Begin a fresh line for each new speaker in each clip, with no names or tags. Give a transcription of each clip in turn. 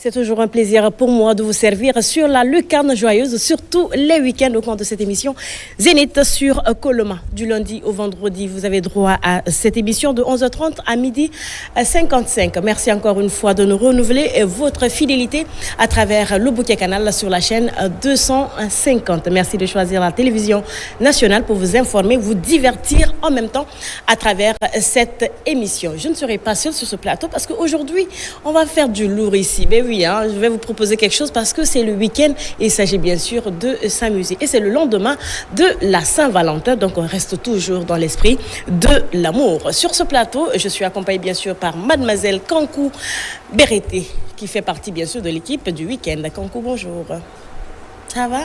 C'est toujours un plaisir pour moi de vous servir sur la lucarne joyeuse, surtout les week-ends au cours de cette émission Zénith sur Coloma. Du lundi au vendredi, vous avez droit à cette émission de 11h30 à midi 55. Merci encore une fois de nous renouveler votre fidélité à travers le bouquet canal sur la chaîne 250. Merci de choisir la télévision nationale pour vous informer, vous divertir en même temps à travers cette émission. Je ne serai pas seule sur ce plateau parce qu'aujourd'hui, on va faire du lourd ici. Ben oui, je vais vous proposer quelque chose parce que c'est le week-end et il s'agit bien sûr de s'amuser. Et c'est le lendemain de la Saint-Valentin, donc on reste toujours dans l'esprit de l'amour. Sur ce plateau, je suis accompagnée bien sûr par mademoiselle Kankou Bérété, qui fait partie bien sûr de l'équipe du week-end. Kankou, bonjour. Ça va?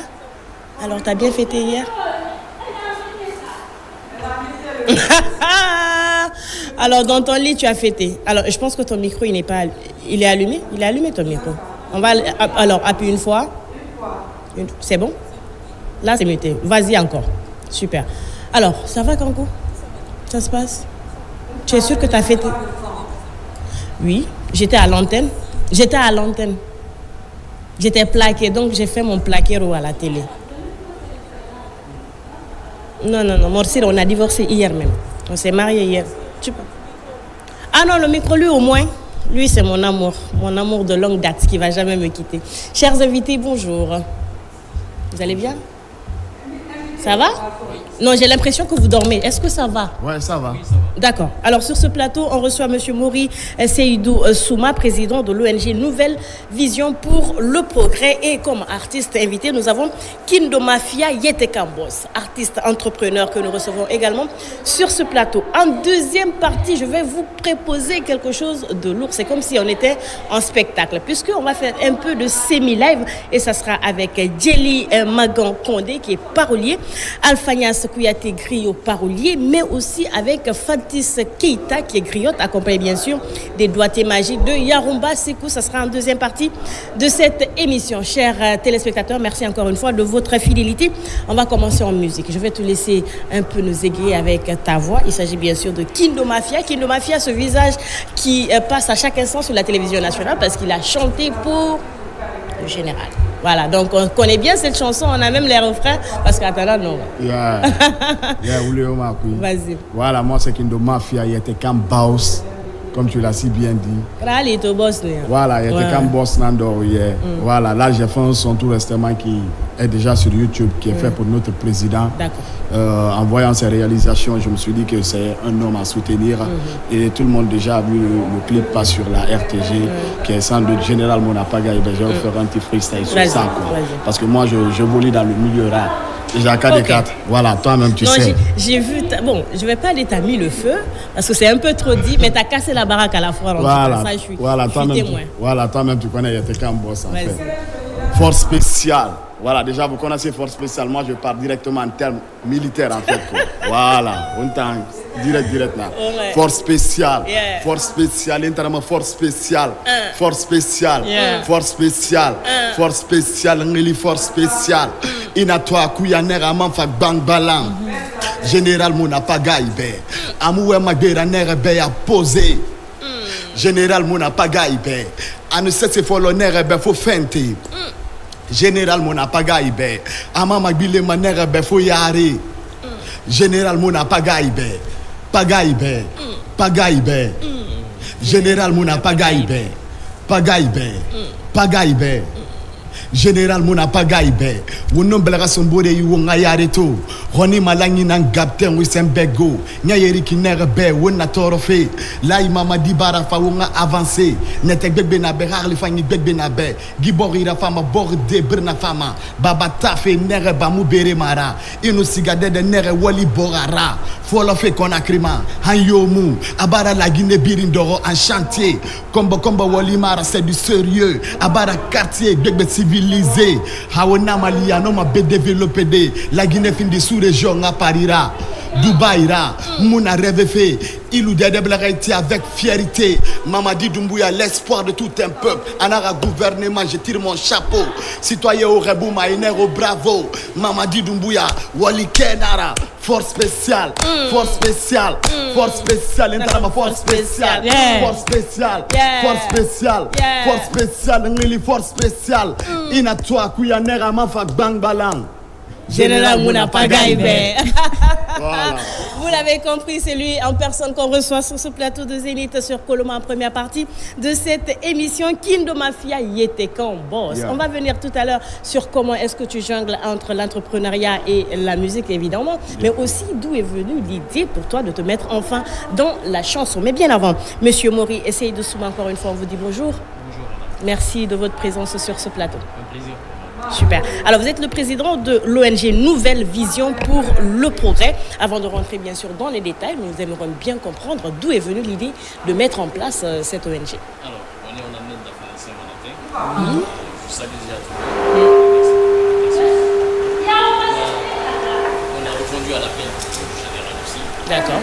Alors, t'as bien fêté hier? Alors, dans ton lit, tu as fêté. Alors, je pense que ton micro, il n'est pas... Il est allumé? Il est allumé, ton micro. On va... Alors, appuie une fois. C'est bon? Là, c'est muté. Vas-y encore. Super. Alors, ça va, Kankou? Ça se passe? Tu es sûr que tu as fêté? Oui, j'étais à l'antenne. J'étais plaquée, donc j'ai fait mon plaquero à la télé. Non, Morsir, on a divorcé hier même. On s'est mariés hier. Ah non, le micro, lui au moins, lui c'est mon amour de longue date qui ne va jamais me quitter. Chers invités, bonjour. Vous allez bien? Ça va? Non, j'ai l'impression que vous dormez. Est-ce que ça va?
Ouais, ça va.
D'accord. Alors, sur ce plateau, on reçoit M. Mori Seydou Souma, président de l'ONG Nouvelle Vision pour le Progrès. Et comme artiste invité, nous avons Kindo Mafia Yetekambos, artiste entrepreneur que nous recevons également sur ce plateau. En deuxième partie, je vais vous proposer quelque chose de lourd. C'est comme si on était en spectacle, puisqu'on va faire un peu de semi-live et ça sera avec Djeli Magan Kondé, qui est parolier, Alphanias Kouyaté griot parolier, mais aussi avec Fatis Keita qui est griotte, accompagné bien sûr des doigtés magiques de Yarumba Sekou. Ça sera en deuxième partie de cette émission. Chers téléspectateurs, merci encore une fois de votre fidélité. On va commencer en musique. Je vais te laisser un peu nous égayer avec ta voix. Il s'agit bien sûr de Kindo Mafia. Kindo Mafia, ce visage qui passe à chaque instant sur la télévision nationale parce qu'il a chanté pour le général. Voilà, donc on connaît bien cette chanson, on a même les refrains, parce qu'attendant, non. Vas-y.
Voilà, moi c'est Kindo Mafia, il était comme boss, comme tu l'as si bien dit. Voilà, il était comme boss Nando hier. Voilà, là j'ai fait un son tout récemment qui est déjà sur YouTube, qui est fait pour notre président.
D'accord.
En voyant ses réalisations, je me suis dit que c'est un homme à soutenir. Et tout le monde déjà a vu le clip passe sur la RTG, qui est sans doute Général Monapaga. Et je vais faire un petit freestyle sur ça. Parce que moi, je volis dans le milieu rap. Déjà 4 4. Voilà, toi-même, tu sais.
J'ai vu. Bon, je ne vais pas dire t'as mis le feu, parce que c'est un peu trop dit, mais t'as cassé la baraque à la fois.
Voilà,
ça, je suis
témoin. Voilà, toi-même, tu connais, il était qu'un boss en fait. Force spéciale. Voilà, déjà, vous connaissez Force spéciale. Moi, je pars directement en termes militaires, en fait. Voilà, on t'en direct là.
Ouais.
Force spéciale.
Yeah.
Force spéciale, littéralement force spéciale. Force spéciale.
Yeah.
Force spéciale. Force spéciale, ngeli force spéciale. Inatwa kuyaner amam fak bang balang. Général Monapaga ibe. Amoué magbera nere be a posé. Général Monapaga ibe. Anu sese folonere be fo fente. Général Monapaga ibe. Ama magbile manere be fo yare. Général Monapaga ibe. Paga ibe. Général Monapaga ibe. Paga ibe. Général Monapaga ibe. Wonon belaga sombore yu nga yare to. Roni malangi nan gapten wisembego. Nyayeri kinere be wona torofe. La imama di barafa wonga avancé. Netek begbe na be harli fangi begbe na be. Gibori ra fama borde brna fama. Baba tafe nere ba mu bere mara. Inu sigade de nere wali borara. Folo fe konakrima. Hanyomu. Abara la Guinée birindoro en chantier. Kombo wali mara c'est du sérieux. Abara quartier begbe civilisé. Hawana maliano ma be développé de. La Guinée fin de sous-région à Parira. Dubaïra, Mouna rêve fait. Il ou des blagaïti avec fierté. Mamadi Doumbouya, l'espoir de tout un peuple. Anara gouvernement, je tire mon chapeau. Citoyen au rebou, maïnero bravo. Mamadi Doumbouya, Wali Kenara. Force spéciale, force spéciale, force spéciale, Intarama force spéciale, force spéciale, force spéciale, force spéciale, Ngili force spéciale. Inatwa Kuyanera Mafak Bang Balang.
Général Mouna Pagaïbe.
Voilà.
Vous l'avez compris, c'est lui en personne qu'on reçoit sur ce plateau de Zénith sur Coloma en première partie de cette émission Kindo Mafia Yetekan Boss.
Yeah.
On va venir tout à l'heure sur comment est-ce que tu jongles entre l'entrepreneuriat et la musique évidemment, mais aussi d'où est venue l'idée pour toi de te mettre enfin dans la chanson. Mais bien avant, Monsieur Mori, essayez de soumettre encore une fois, on vous dit bonjour.
Bonjour.
Merci de votre présence sur ce plateau.
Un plaisir.
Super. Alors, vous êtes le président de l'ONG Nouvelle Vision pour le Progrès. Avant de rentrer bien sûr dans les détails, nous aimerions bien comprendre d'où est venue l'idée de mettre en place cette ONG.
Alors, on est en amène d'affaires Saint-Valentin. Je salue déjà tout le monde. On a répondu à l'appel du général aussi.
D'accord.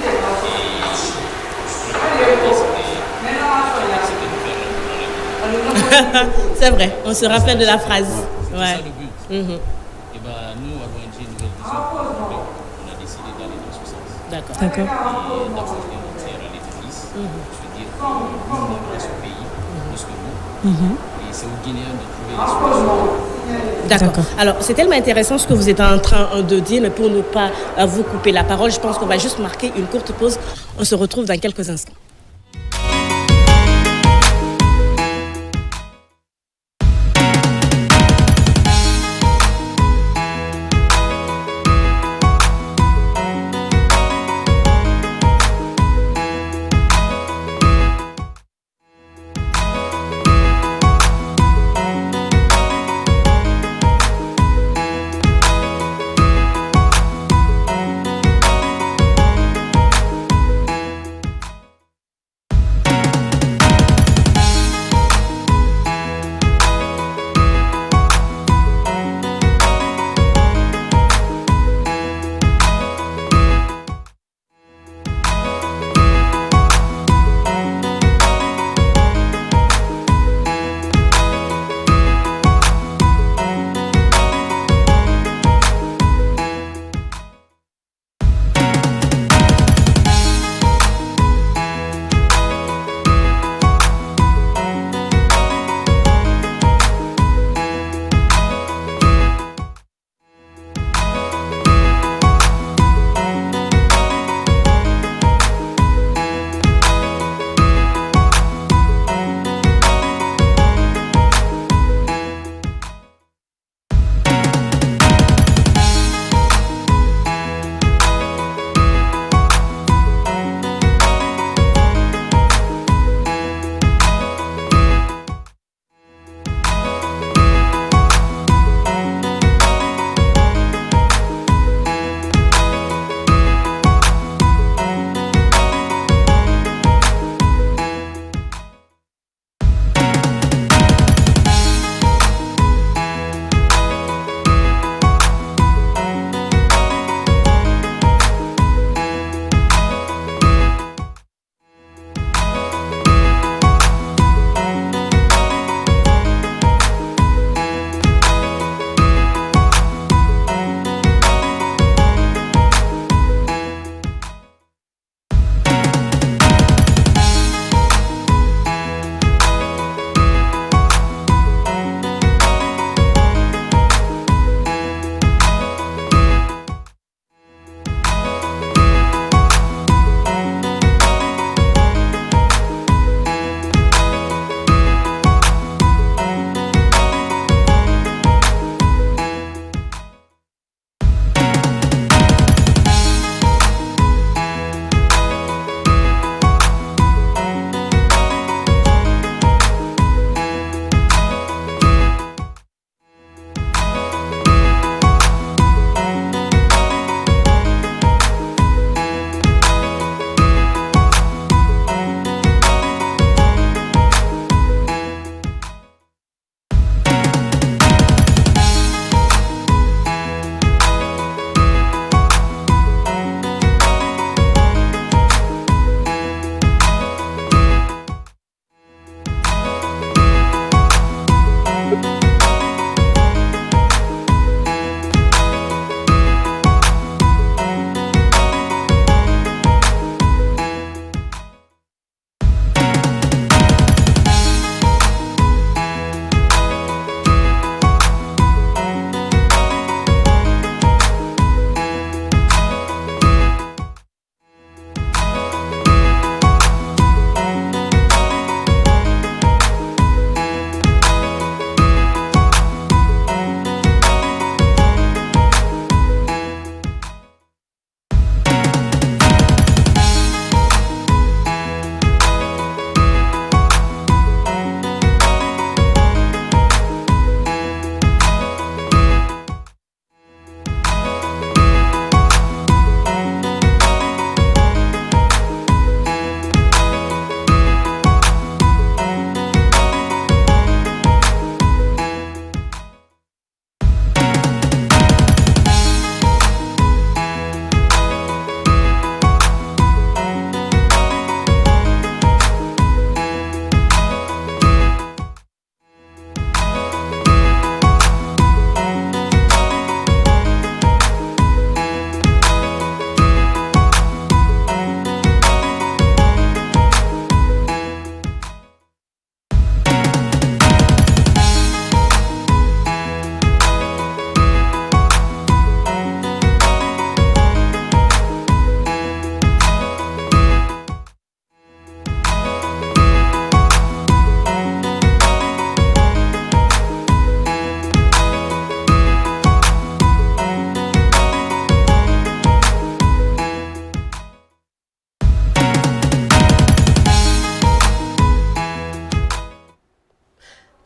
C'est vrai, on se rappelle de la phrase.
C'est
Ouais.
ça le but. Et ben, nous, à l'ONG Nouvelle Vision, on a décidé d'aller dans ce sens.
D'accord.
Et d'apporter notre terre à l'édifice. Se dire que nous, on aime ce pays plus que nous. Et c'est aux Guinéens de trouver les solutions.
D'accord. Alors, c'est tellement intéressant ce que vous êtes en train de dire, mais pour ne pas vous couper la parole, je pense qu'on va juste marquer une courte pause. On se retrouve dans quelques instants.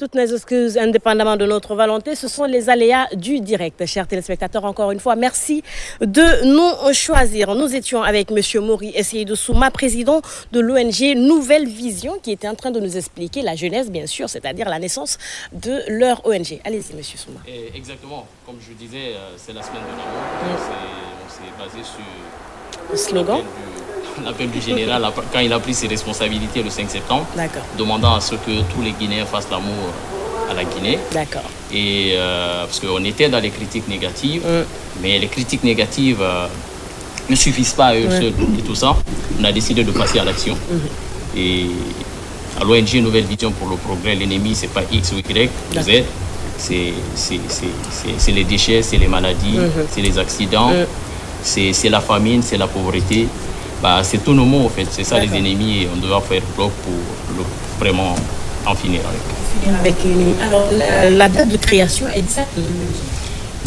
toutes nos excuses indépendamment de notre volonté. Ce sont les aléas du direct. Chers téléspectateurs, encore une fois, merci de nous choisir. Nous étions avec M. Mori Seydou Souma, président de l'ONG Nouvelle Vision, qui était en train de nous expliquer la jeunesse, bien sûr, c'est-à-dire la naissance de leur ONG. Allez-y, M. Souma.
Exactement. Comme je disais, c'est la semaine de l'amour. On s'est basé sur
le slogan.
L'appel du général quand il a pris ses responsabilités le 5 septembre, demandant à ce que tous les Guinéens fassent l'amour à la Guinée.
D'accord.
Et parce qu'on était dans les critiques négatives, mais les critiques négatives ne suffisent pas à eux seuls. Et tout ça, on a décidé de passer à l'action. Et à l'ONG Nouvelle Vision pour le progrès, l'ennemi, c'est pas X ou Y, Z. C'est les déchets, c'est les maladies, c'est les accidents, c'est la famine, c'est la pauvreté. C'est tous nos mots en fait, c'est ça les ennemis et on doit faire bloc pour vraiment en finir avec.
Alors, la date de création exacte?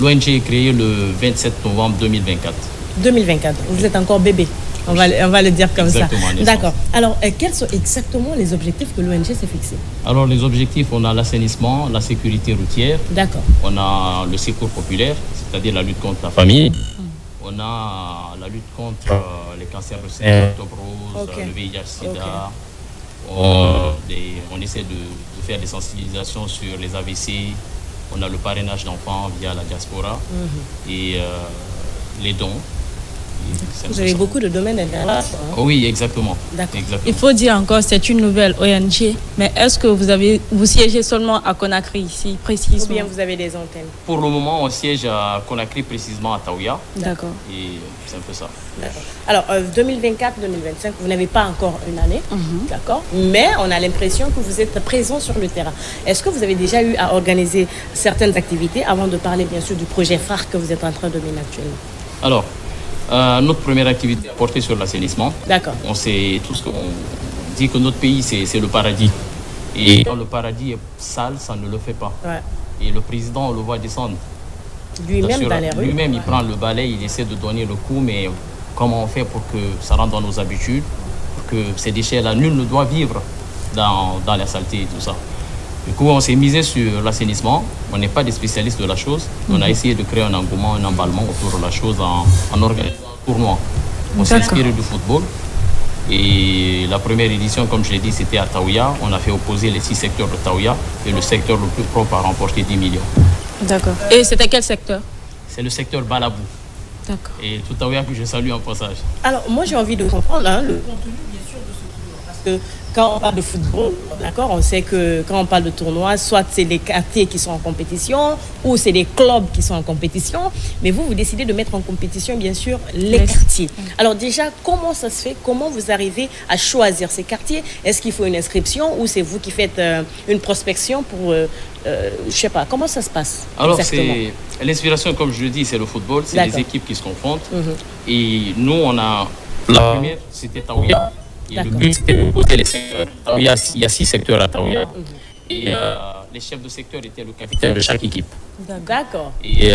L'ONG est créée le 27 novembre 2024.
2024, vous êtes encore bébé, on va le dire comme
exactement,
ça. D'accord. Alors, quels sont exactement les objectifs que l'ONG s'est fixés? Alors,
les objectifs, on a l'assainissement, la sécurité routière.
D'accord.
On a le secours populaire, c'est-à-dire la lutte contre la famine. On a la lutte contre les cancers de sein, l'octobre rose, le VIH-Sida. On essaie de faire des sensibilisations sur les AVC. On a le parrainage d'enfants via la diaspora et les dons.
Vous avez beaucoup de domaines d'intérêt.
Oui, exactement.
Il faut dire encore, c'est une nouvelle ONG, mais est-ce que vous siégez seulement à Conakry ici, précisément?
Ou bien vous avez des antennes?
Pour le moment, on siège à Conakry, précisément à Taouya.
D'accord.
Et c'est un peu ça.
D'accord. Alors, 2024-2025, vous n'avez pas encore une année, d'accord? Mais on a l'impression que vous êtes présent sur le terrain. Est-ce que vous avez déjà eu à organiser certaines activités avant de parler, bien sûr, du projet phare que vous êtes en train de mener actuellement?
Alors, notre première activité est portée sur l'assainissement.
D'accord.
On sait tous qu'on dit que notre pays, c'est le paradis. Et quand le paradis est sale, ça ne le fait pas.
Ouais.
Et le président, on le voit descendre.
Lui-même dans les rues.
Lui-même, il prend le balai, il essaie de donner le coup, mais comment on fait pour que ça rentre dans nos habitudes, pour que ces déchets-là, nul ne doit vivre dans la saleté et tout ça. Du coup, on s'est misé sur l'assainissement. On n'est pas des spécialistes de la chose. On a essayé de créer un engouement, un emballement autour de la chose en organisant un tournoi. On s'est inspiré du football. Et la première édition, comme je l'ai dit, c'était à Taouya. On a fait opposer les 6 secteurs de Taouya. Et le secteur le plus propre a remporté 10 millions.
D'accord. Et c'était quel secteur?
C'est le secteur Balabou.
D'accord.
Et tout Taouya que je salue en passage.
Alors, moi, j'ai envie de comprendre le contenu, bien sûr, de ce tournoi. Parce que quand on parle de football, d'accord, on sait que quand on parle de tournoi, soit c'est les quartiers qui sont en compétition, ou c'est les clubs qui sont en compétition. Mais vous décidez de mettre en compétition, bien sûr, les quartiers. Alors déjà, comment ça se fait? Comment vous arrivez à choisir ces quartiers? Est-ce qu'il faut une inscription ou c'est vous qui faites une prospection pour... je sais pas, comment ça se passe?
Alors, c'est l'inspiration, comme je le dis, c'est le football, c'est les équipes qui se confrontent. Et nous, on a... La première, c'était Taouya. Et le but, c'était de poser les secteurs. Il y a 6 secteurs à Taouya. Et les chefs de secteur étaient le capitaine de chaque équipe.
D'accord.
Et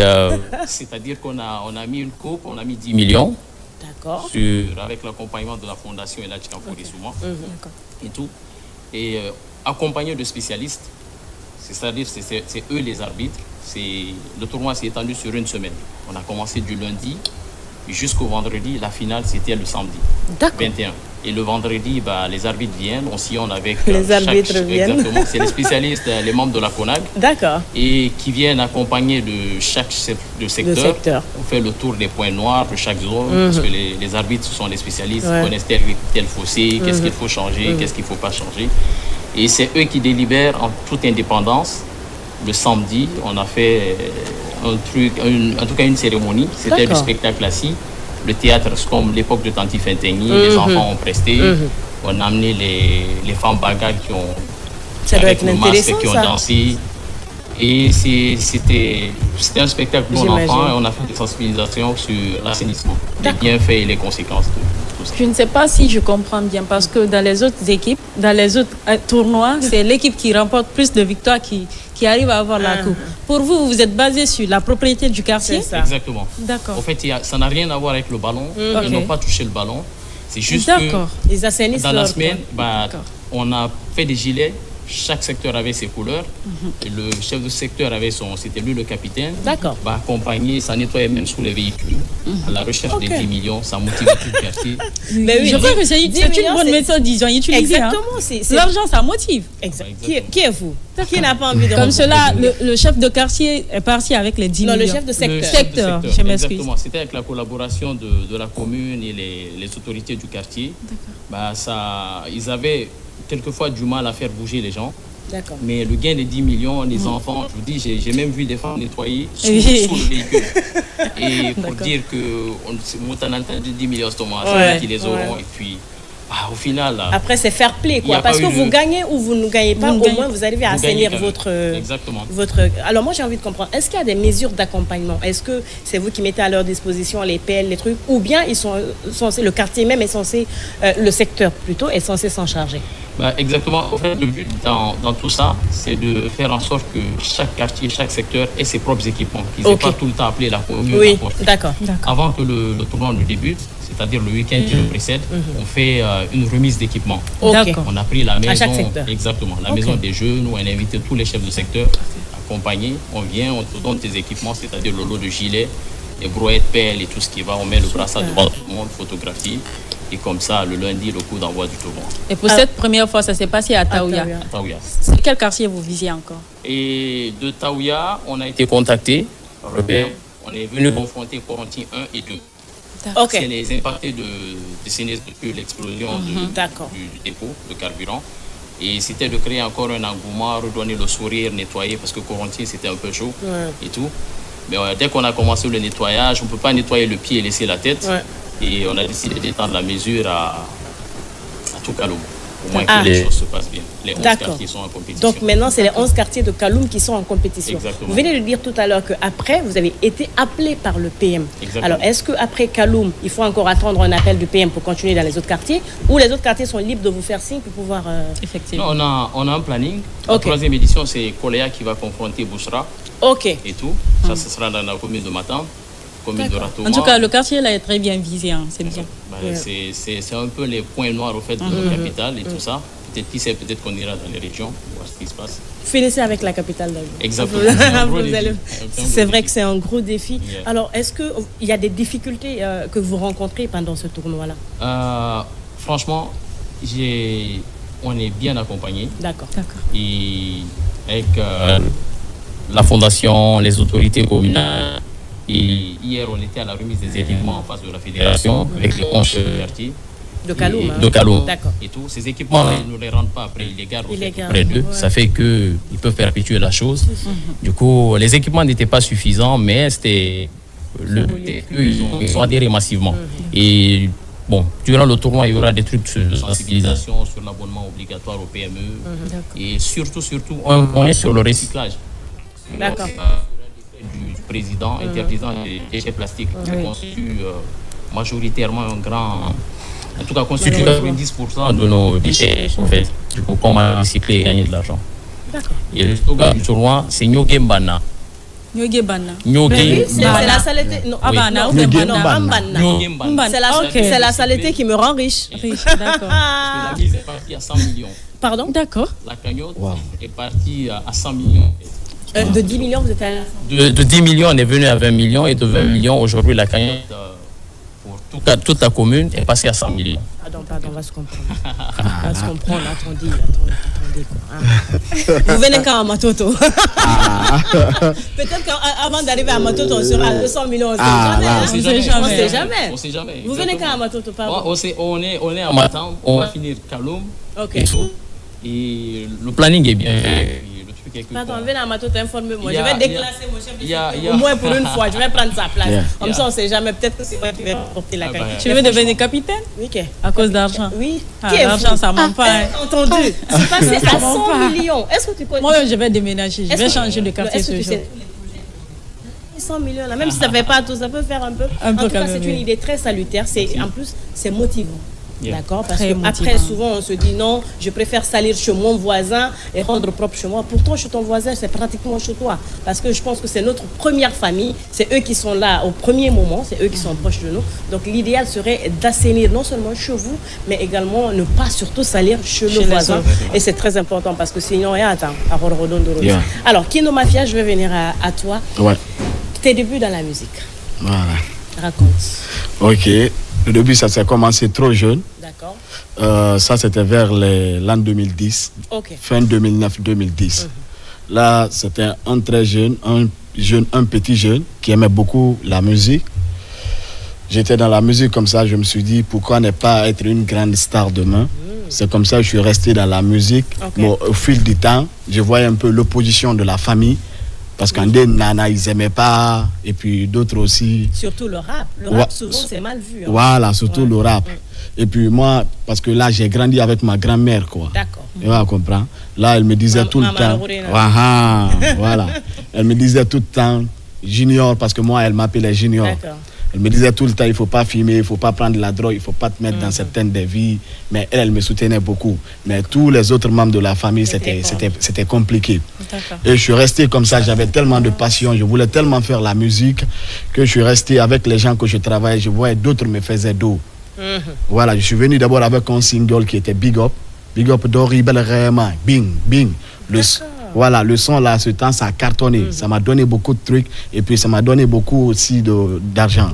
c'est-à-dire qu'on a mis une coupe, on a mis 10 millions.
D'accord.
Avec l'accompagnement de la Fondation et la Tchikampouri Souma. Et tout. Et accompagné de spécialistes. C'est-à-dire c'est eux les arbitres. Le tournoi s'est étendu sur une semaine. On a commencé du lundi jusqu'au vendredi. La finale, c'était le samedi 21. Et le vendredi, les arbitres viennent. On sillonne avec
les arbitres viennent.
Exactement. C'est les spécialistes, les membres de la CONAG.
D'accord.
Et qui viennent accompagner de chaque secteur. On fait le tour des points noirs de chaque zone. Parce que les arbitres sont des spécialistes. Ils connaissent tel fossé, qu'est-ce qu'il faut changer, qu'est-ce qu'il ne faut pas changer. Et c'est eux qui délibèrent en toute indépendance. Le samedi, on a fait en tout cas une cérémonie. C'était le spectacle assis. Le théâtre, c'est comme l'époque de Tanti Fintenghi. Les enfants ont presté. On a amené les femmes bagarres qui ont, avec le masque, qui ont dansé. Et c'était un spectacle pour l'enfant. Et on a fait des sensibilisations sur l'assainissement, les bienfaits et les conséquences de tout ça.
Je ne sais pas si je comprends bien, parce que dans les autres équipes, dans les autres tournois, c'est l'équipe qui remporte plus de victoires qui arrive à avoir la coupe. Pour vous, vous êtes basé sur la propriété du quartier?
C'est ça.
Exactement.
D'accord.
En fait, ça n'a rien à voir avec le ballon. Ils n'ont pas touché le ballon. C'est juste
que
ils
assainissent
dans la semaine, on a fait des gilets chaque secteur avait ses couleurs. Et le chef de secteur avait c'était lui le capitaine.
D'accord.
Va accompagner, ça nettoyait même sous les véhicules. À la recherche des 10 millions, ça motive tout le quartier.
Mais oui,
je crois que c'est une bonne méthode, disons, utilisée.
Exactement.
L'argent, ça motive.
Exact. Qui est vous? Qui n'a pas envie de...
Comme cela, le chef de quartier est parti avec les 10 millions.
Non, le chef de secteur.
Le chef de secteur,
je m'excuse.
exactement. C'était avec la collaboration de la commune et les autorités du quartier. Ils avaient quelquefois du mal à faire bouger les gens.
D'accord.
Mais le gain des 10 millions, les enfants, je vous dis, j'ai même vu des femmes nettoyer sous le véhicule. Et pour dire que on a entendu 10 millions qui les auront. Et puis, au final...
Après, c'est fair play, quoi. Parce que vous gagnez ou vous ne gagnez pas, au moins vous arrivez à assainir votre...
Exactement.
Alors moi, j'ai envie de comprendre, est-ce qu'il y a des mesures d'accompagnement? Est-ce que c'est vous qui mettez à leur disposition les PL, les trucs? Ou bien ils sont censés, le quartier même est censé, le secteur plutôt, est censé s'en charger?
Exactement. En fait, le but dans tout ça, c'est de faire en sorte que chaque quartier, chaque secteur ait ses propres équipements. Qu'ils n'aient pas tout le temps appelé la commune.
Oui, d'accord.
Avant que le tournoi ne débute, c'est-à-dire le week-end qui le précède, on fait une remise d'équipement. On a pris la maison,
à chaque secteur.
Exactement, la maison des jeunes, où on a invité tous les chefs de secteur accompagnés. On vient, on te donne tes équipements, c'est-à-dire le lot de gilets, les brouettes, pelles et tout ce qui va. On met le brassard devant tout le monde, photographie. Et comme ça, le lundi, le coup d'envoi du tournoi.
Et pour cette première fois, ça s'est passé à Taouya. C'est quel quartier vous visiez encore? Et
de Taouya, on a été contacté par le PM. On est venu confronter Corentin 1 et 2. C'est les impactés de CNS depuis l'explosion du dépôt de carburant. Et c'était de créer encore un engouement, redonner le sourire, nettoyer, parce que Corentin, c'était un peu chaud et tout. Mais dès qu'on a commencé le nettoyage, on ne peut pas nettoyer le pied et laisser la tête. Et on a décidé d'étendre la mesure à tout Kaloum. Au moins que les choses se passent bien. Les 11 quartiers sont en compétition.
Donc maintenant, c'est les 11 quartiers de Kaloum qui sont en compétition.
Exactement.
Vous venez de dire tout à l'heure qu'après, vous avez été appelé par le PM.
Exactement.
Alors, est-ce qu'après Kaloum, il faut encore attendre un appel du PM pour continuer dans les autres quartiers, ou les autres quartiers sont libres de vous faire signe pour pouvoir...
Effectivement. Non, on a un planning. La troisième édition, c'est Koléa qui va confronter Bouchra. Et tout. Ça, ce sera dans la commune de Matam.
En tout cas, le quartier là est très bien visé, c'est bien.
C'est un peu les points noirs au fait de la capitale et tout ça. Peut-être qui sait, peut-être qu'on ira dans les régions voir ce qui se passe.
Finissez avec la capitale.
Exactement.
C'est vrai que c'est un gros défi. Alors, est-ce qu'il y a des difficultés que vous rencontrez pendant ce tournoi-là?
Franchement, on est bien accompagnés.
D'accord.
Et avec la fondation, les autorités communales. Et hier, on était à la remise des équipements en face de la fédération avec les 11 quartiers.
De Kaloum.
De Kaloum.
D'accord.
Et tout. Ces équipements, ils ne les rendent pas après, ils les gardent auprès d'eux. Ça fait qu'ils peuvent perpétuer la chose. Du coup, les équipements n'étaient pas suffisants, mais c'était ils ont adhéré massivement. Et bon, durant le tournoi, il y aura des trucs de sensibilisation sur l'abonnement obligatoire au PME. Et surtout, on est sur le recyclage.
D'accord.
Du président interdisant les déchets plastiques qui constituent majoritairement en tout cas constituent 90% de nos déchets en fait. Du coup, comment recycler et gagner de l'argent. Et le slogan du tournoi, c'est Nyogembana.
C'est la saleté. C'est la saleté qui me rend riche.
D'accord. Parce que la mise est partie à 100 millions.
Pardon?
D'accord.
La cagnotte est partie à 100 millions.
De 10 millions, vous êtes à...
De 10 millions, on est venu à 20 millions. Et de 20 millions, aujourd'hui, la cagnotte pour toute la commune est passée à 100 millions.
Pardon, on va se comprendre. On va se comprendre. Attendez. Quoi. Vous venez quand à Matoto? Peut-être qu'avant d'arriver à Matoto, on sera à 200 millions. On sait jamais. Vous venez quand à Matoto?
On est à Matam. On va finir Kaloum. Et le planning est bien fait.
Attends, venez à Matoto, informez-moi. Je vais déclasser mon chef de secteur. Au moins pour une fois, je vais prendre sa place. Comme ça, on ne sait jamais. Peut-être que c'est moi qui vais porter la cagnotte.
Tu veux devenir capitaine?
Oui,
à cause d'argent?
Oui.
L'argent, ça ne ment pas.
Entendu. C'est passé à 100 millions. Est-ce que tu connais?
Moi, je vais déménager. Je vais changer de quartier ce jour.
100 millions là, même si ça ne fait pas tout, ça peut faire un peu. En tout cas, c'est une idée très salutaire. En plus, c'est motivant. D'accord, parce qu'après, souvent, on se dit non, je préfère salir chez mon voisin et rendre propre chez moi. Pourtant, chez ton voisin, c'est pratiquement chez toi. Parce que je pense que c'est notre première famille. C'est eux qui sont là au premier moment. C'est eux qui sont proches de nous. Donc, l'idéal serait d'assainir non seulement chez vous, mais également ne pas surtout salir chez le voisin. Et c'est très important parce que sinon, attends, à Rodon de Rodon. Alors, Kindo Mafia, je vais venir à toi.
Ouais.
Tes débuts dans la musique.
Voilà.
Raconte.
Ok. Le début, ça s'est commencé trop jeune.
D'accord.
Ça, c'était vers l'an 2010.
Ok.
Fin 2009-2010. Là, c'était un très jeune, un petit jeune qui aimait beaucoup la musique. J'étais dans la musique comme ça, je me suis dit, pourquoi ne pas être une grande star demain? C'est comme ça que je suis resté dans la musique. Bon, au fil du temps, je voyais un peu l'opposition de la famille. Parce qu'en des nanas, ils n'aimaient pas. Et puis d'autres aussi.
Surtout le rap. Le rap, souvent, c'est mal vu. Hein.
Voilà, surtout le rap. Et puis moi, parce que là, j'ai grandi avec ma grand-mère, quoi.
D'accord.
Tu vas comprendre. Là, elle me disait tout le temps. Voilà. Elle me disait tout le temps, Junior, parce que moi, elle m'appelait Junior.
D'accord.
Elle me disait tout le temps, il ne faut pas fumer, il ne faut pas prendre de la drogue, il ne faut pas te mettre dans certaines des vies. Mais elle me soutenait beaucoup. Mais tous les autres membres de la famille, c'était compliqué. Et je suis resté comme ça, j'avais tellement de passion, je voulais tellement faire la musique que je suis resté avec les gens que je travaillais. Je voyais d'autres me faisaient dos. Voilà, je suis venu d'abord avec un single qui était Big Up. Big Up d'Horrible Réellement. Bing, bing. Voilà, le son là, ce temps, ça a cartonné. Ça m'a donné beaucoup de trucs et puis ça m'a donné beaucoup aussi d'argent.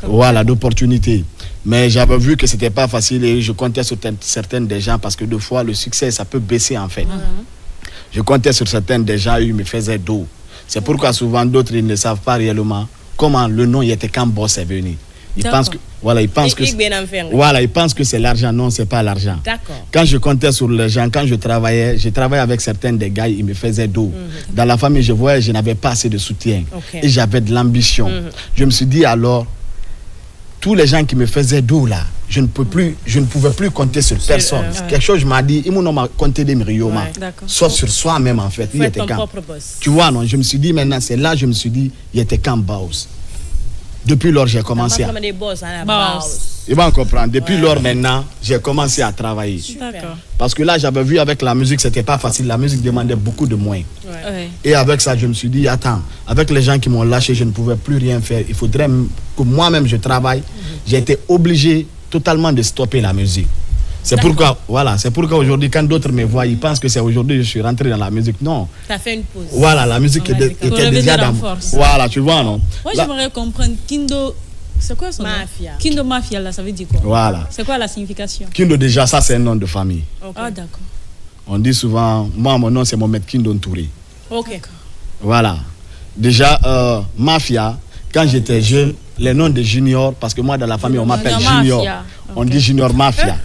Voilà, d'opportunités. Mais j'avais vu que c'était pas facile et je comptais sur certaines des gens parce que deux fois, le succès, ça peut baisser en fait. Je comptais sur certaines des gens et ils me faisaient dos. C'est pourquoi souvent d'autres, ils ne savent pas réellement comment le nom Yetekam Boss est venu. Ils pensent que ils pensent que c'est l'argent. Non, c'est pas l'argent. Quand je comptais sur les gens, quand je travaillais avec certains des gars, ils me faisaient dos. Dans la famille, je voyais, je n'avais pas assez de soutien et j'avais de l'ambition. Je me suis dit alors, tous les gens qui me faisaient dos là, je ne pouvais plus compter sur personne. Quelque chose m'a dit, il m'a compté des millions, sauf sur soi-même en fait. Il était quand. Tu vois non, je me suis dit maintenant, c'est là je me suis dit, il était quand boss. Depuis lors, j'ai commencé à... Il va comprendre. Depuis lors, maintenant, j'ai commencé à travailler. Parce que là, j'avais vu avec la musique, c'était pas facile. La musique demandait beaucoup de moyens. Et avec ça, je me suis dit, attends, avec les gens qui m'ont lâché, je ne pouvais plus rien faire. Il faudrait que moi-même, je travaille. J'ai été obligé totalement de stopper la musique. C'est pourquoi aujourd'hui, quand d'autres me voient, ils pensent que c'est aujourd'hui que je suis rentré dans la musique. Non.
Tu as fait une pause.
Voilà, la musique était déjà dans... Voilà, tu vois, non?
Moi, j'aimerais comprendre Kindo... C'est quoi son nom? Kindo Mafia, là, ça veut dire quoi?
Voilà.
C'est quoi la signification?
Kindo, déjà, ça, c'est un nom de famille.
Ah, d'accord.
On dit souvent, moi, mon nom, c'est Mohamed Kindo Ntouré.
Ok.
Voilà. Déjà, Mafia, quand j'étais jeune, les noms de Junior, parce que moi, dans la famille, on m'appelle Junior. On dit Junior Mafia.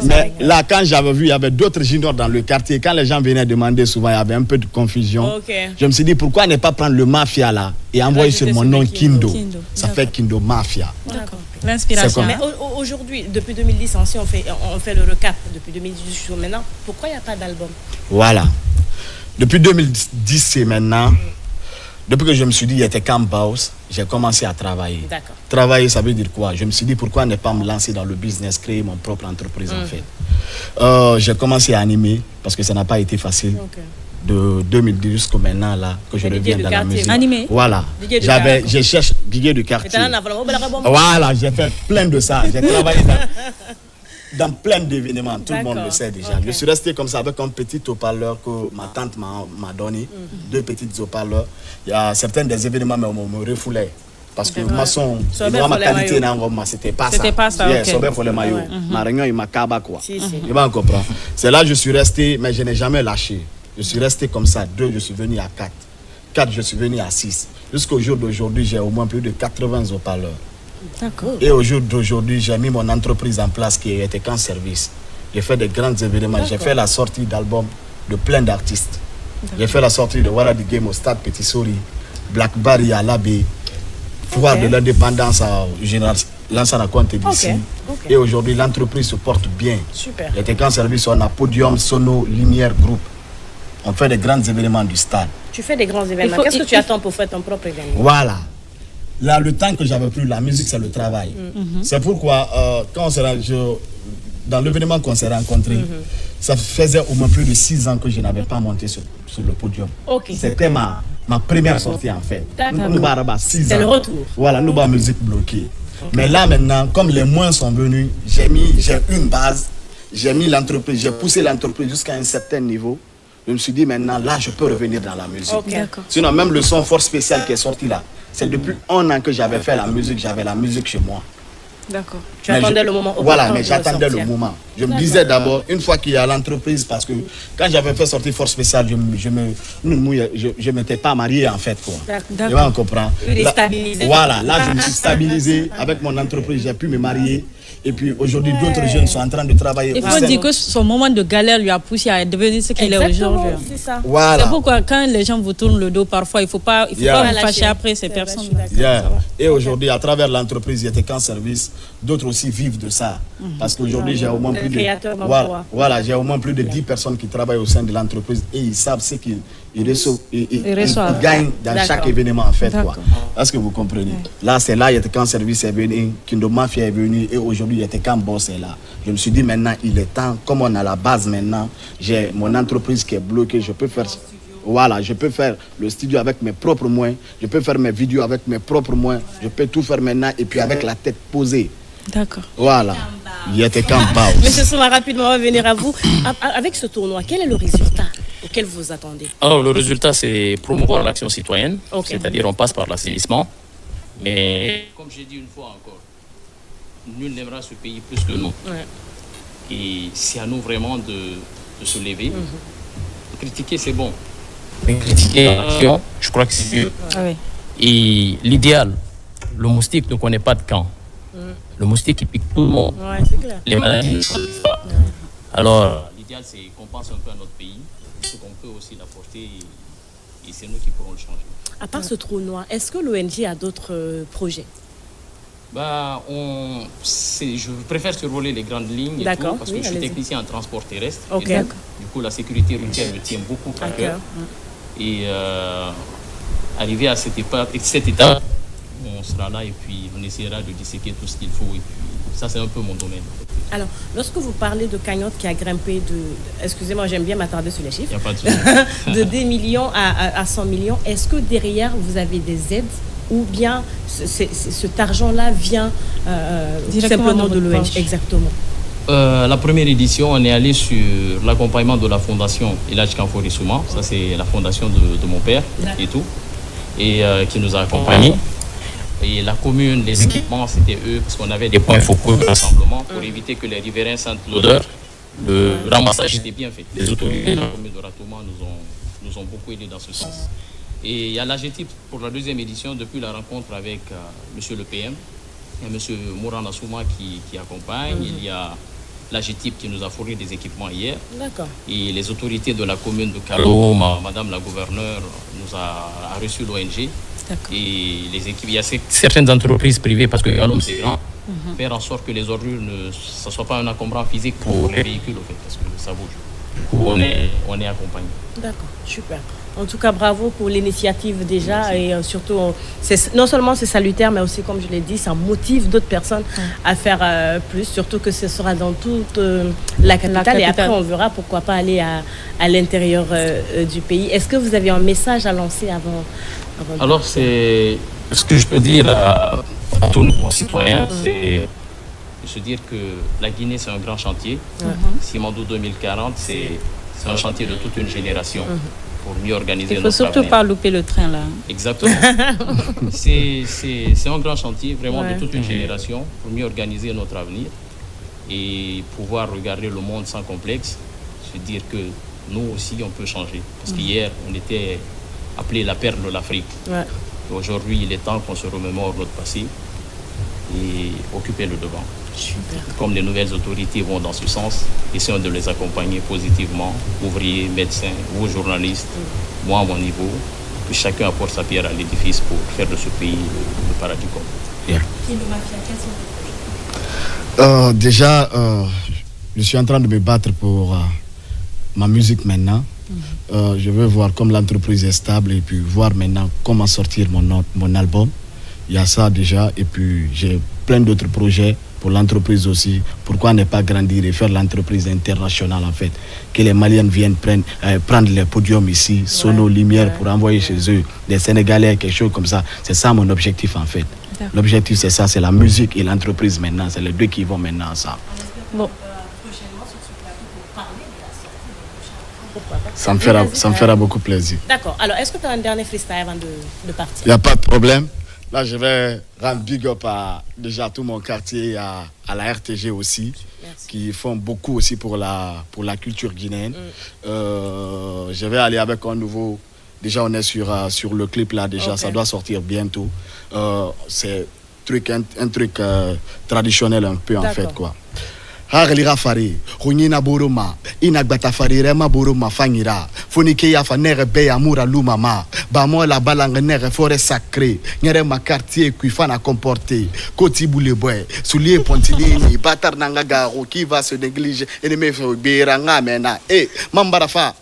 Mais là, quand j'avais vu, il y avait d'autres juniors dans le quartier. Quand les gens venaient demander, souvent, il y avait un peu de confusion. Je me suis dit, pourquoi ne pas prendre le Mafia là et envoyer sur mon nom Kindo. Ça fait Kindo Mafia.
D'accord. L'inspiration.
Mais aujourd'hui, depuis 2010, si on fait le recap, depuis 2010 jusqu'à maintenant, pourquoi il n'y a pas d'album?
Voilà. Depuis 2010, c'est maintenant. Depuis que je me suis dit, il était Camp Baus, j'ai commencé à travailler. Travailler, ça veut dire quoi? Je me suis dit, pourquoi ne pas me lancer dans le business, créer mon propre entreprise en fait. J'ai commencé à animer, parce que ça n'a pas été facile. De 2010 jusqu'à maintenant, là, que je reviens dans la musique.
Animé.
Voilà. Je cherche Didier du quartier. Voilà, j'ai fait plein de ça. J'ai travaillé dans plein d'événements, tout le monde le sait déjà. Je suis resté comme ça avec un petit haut-parleur que ma tante m'a donné, 2 petits haut-parleurs. Il y a certains des événements me refoulaient. Parce que ma qualité, c'était pas ça.
C'était pas ça,
ok. Pour le maillot. Ma réunion, il m'a cabé quoi. Il va comprendre. C'est là que je suis resté, mais je n'ai jamais lâché. Je suis resté comme ça. 2, je suis venu à 4. 4, je suis venu à 6. Jusqu'au jour d'aujourd'hui, j'ai au moins plus de 80 haut-parleurs. Et au jour d'aujourd'hui, j'ai mis mon entreprise en place qui était qu'en service. J'ai fait de grands événements. J'ai fait la sortie d'albums de plein d'artistes. J'ai fait la sortie de Wara di Game au Stade Petit Sori, Blackberry à l'Abbé, Foire de l'Indépendance à Général Lansana Conte d'ici. Et aujourd'hui, l'entreprise se porte bien.
Super.
J'étais qu'en service, on a Podium, Sono, Lumière, Groupe. On fait des grands événements du stade.
Tu fais des grands événements. Qu'est-ce que tu attends pour faire ton propre événement?
Voilà. là, le temps que j'avais pris, la musique, c'est le travail. C'est pourquoi, quand on dans l'événement qu'on s'est rencontrés, ça faisait au moins plus de 6 ans que je n'avais pas monté sur le podium. C'était ma première sortie, en fait.
C'est le retour.
Voilà, nous avons musique bloquée. Mais là, maintenant, comme les moyens sont venus, j'ai une base, j'ai mis l'entreprise, j'ai poussé l'entreprise jusqu'à un certain niveau. Je me suis dit, maintenant, là, je peux revenir dans la musique. Sinon, même le son fort spécial qui est sorti là, c'est depuis 1 an que j'avais fait la musique, j'avais la musique chez moi.
D'accord. Tu attendais le moment.
Voilà, mais j'attendais le moment. Je me disais d'abord, une fois qu'il y a l'entreprise, parce que quand j'avais fait sortir Force Spéciale, je m'étais pas marié en fait. D'accord. On comprend. Voilà, là je me suis stabilisé avec mon entreprise, j'ai pu me marier. Et puis aujourd'hui, d'autres jeunes sont en train de travailler.
Il faut dire que son moment de galère lui a poussé à devenir ce qu'il est aujourd'hui.
C'est ça.
Voilà.
C'est pourquoi quand les gens vous tournent le dos, parfois, il ne faut pas vous fâcher après ces personnes.
Et aujourd'hui, à travers l'entreprise YTK Service, d'autres aussi vivent de ça. Parce qu'aujourd'hui, j'ai au moins plus de j'ai au moins plus de 10 personnes qui travaillent au sein de l'entreprise et ils savent ce qu'ils gagnent dans chaque événement en fait. Est-ce que vous comprenez? Là, c'est là YTK Service est venu, Kindo Mafia est venu et aujourd'hui YTK Boss est là. Je me suis dit maintenant, il est temps, comme on a la base maintenant, j'ai mon entreprise qui est bloquée, je peux faire le studio avec mes propres moyens, je peux faire mes vidéos avec mes propres moyens, je peux tout faire maintenant et puis avec la tête posée.
D'accord.
Voilà. YTK Boss.
Monsieur Souma, rapidement, on va venir à vous. Avec ce tournoi, quel est le résultat auquel vous attendez?
Alors, le résultat, c'est promouvoir l'action citoyenne, c'est-à-dire on passe par l'assainissement. Mais, comme j'ai dit une fois encore, nul n'aimera ce pays plus que nous. Et c'est à nous vraiment de se lever. Critiquer, c'est bon. Mais critiquer l'action, je crois que c'est mieux. Et l'idéal, le moustique ne connaît pas de camp. Le moustique, il pique tout le monde. Les maladies, alors, l'idéal, c'est qu'on pense un peu à notre pays, ce qu'on peut aussi l'apporter, et c'est nous qui pourrons le changer.
À part ce trou noir, est-ce que l'ONG a d'autres projets?
Je préfère survoler les grandes lignes et tout, parce que je suis technicien en transport terrestre. Et donc, du coup, la sécurité routière me tient beaucoup à cœur. Et arriver à cette étape, on sera là et puis on essaiera de disséquer tout ce qu'il faut. Et puis, ça, c'est un peu mon domaine.
Alors, lorsque vous parlez de cagnotte qui a grimpé excusez-moi, j'aime bien m'attarder sur les chiffres.
Il n'y a pas de souci.
De 2 millions à 100 millions, est-ce que derrière, vous avez des aides ou bien cet argent-là vient simplement de l'ONG? Exactement.
La première édition, on est allé sur l'accompagnement de la fondation Elhadji Kanfory Souma. Ça, c'est la fondation de mon père et tout, et qui nous a accompagnés. Et la commune, les équipements, c'était eux, parce qu'on avait des points focaux de rassemblement pour éviter que les riverains sentent l'odeur. Le ramassage était bien fait. Les autorités de la commune de Ratouma nous ont beaucoup aidés dans ce sens. Et il y a l'AGETIP pour la 2e édition, depuis la rencontre avec monsieur le PM, il y a monsieur Mourana Souma qui accompagne, il y a l'AGETIP qui nous a fourni des équipements hier. Et les autorités de la commune de Kalo, madame la gouverneure, nous a reçu l'ONG. Et les équipes, il y a certaines entreprises privées, parce que Yalom c'est grand, faire en sorte que les ordures ne soient pas un encombrant physique pour les véhicules, en fait, parce que ça bouge. Du coup, on est accompagné.
D'accord, super. En tout cas, bravo pour l'initiative déjà. Merci. Et surtout, non seulement c'est salutaire, mais aussi, comme je l'ai dit, ça motive d'autres personnes à faire plus, surtout que ce sera dans toute la capitale. Et après, on verra pourquoi pas aller à l'intérieur du pays. Est-ce que vous avez un message à lancer avant
Alors, c'est ce que je peux dire à tous nos concitoyens, c'est de se dire que la Guinée, c'est un grand chantier. Simandou 2040, c'est un chantier de toute une génération. Pour mieux organiser notre avenir.
Il ne faut surtout pas louper le train là.
Exactement. C'est un grand chantier vraiment de toute une génération pour mieux organiser notre avenir et pouvoir regarder le monde sans complexe, se dire que nous aussi on peut changer. Parce qu'hier on était appelé la perle de l'Afrique. Aujourd'hui il est temps qu'on se remémore notre passé et occuper le devant.
Super.
Comme les nouvelles autorités vont dans ce sens, essayons de les accompagner positivement, ouvriers, médecins, vous journalistes, moi à mon niveau, que chacun apporte sa pierre à l'édifice pour faire de ce pays le paradis commun.
Déjà, je suis en train de me battre pour ma musique maintenant. Je veux voir comme l'entreprise est stable et puis voir maintenant comment sortir mon album. Il y a ça déjà. Et puis, j'ai plein d'autres projets pour l'entreprise aussi. Pourquoi ne pas grandir et faire l'entreprise internationale, en fait? Que les Maliens viennent prendre les podiums ici, Sono, Lumière, pour envoyer chez eux des Sénégalais, quelque chose comme ça. C'est ça mon objectif, en fait. L'objectif, c'est ça, c'est la musique et l'entreprise maintenant. C'est les deux qui vont maintenant ensemble.
Bon.
Ça me fera beaucoup plaisir.
D'accord. Alors, est-ce que tu as un dernier freestyle avant de partir?
Il n'y a pas de problème. Là, je vais rendre big up à déjà tout mon quartier, à la RTG aussi. Merci. Qui font beaucoup aussi pour la culture guinéenne. Je vais aller avec un nouveau... Déjà, on est sur le clip là, déjà, ça doit sortir bientôt. C'est un truc traditionnel un peu, en fait, quoi. Harlira fari, Hunyina Boroma, Inagbata fari Rema Boroma Fangira, Fonikeya Fanere Beya Mura Lumama, Bamo la balangue nere forêt sacrée, Nere ma quartier qui fan à comporter, Koti Bouleboy, Soulier Pontilini, Batar Nangagaro qui va se négliger, ennemi Beranga Mena, Mambarafa,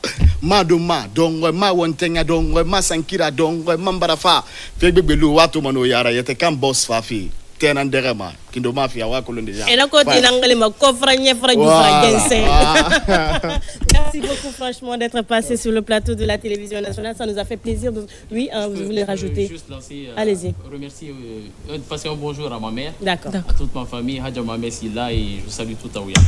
Madoma, Dongwe, Ma Wontenga Dongwe, Ma Sankira Dongwe, Mambarafa, Febebelu Watumano Yara, Yete Kam Boss Fafi. Tenanderema, Kindo Mafia, Wakolondeja.
Et là, quand il Merci beaucoup, franchement, d'être passé sur le plateau de la télévision nationale. Ça nous a fait plaisir. Oui, vous voulez rajouter?
Juste lancer,
allez-y.
Remercier, passer un bonjour à ma mère,
d'accord,
à toute ma famille, Hadja Mamé Silla, et je salue tout Aouya.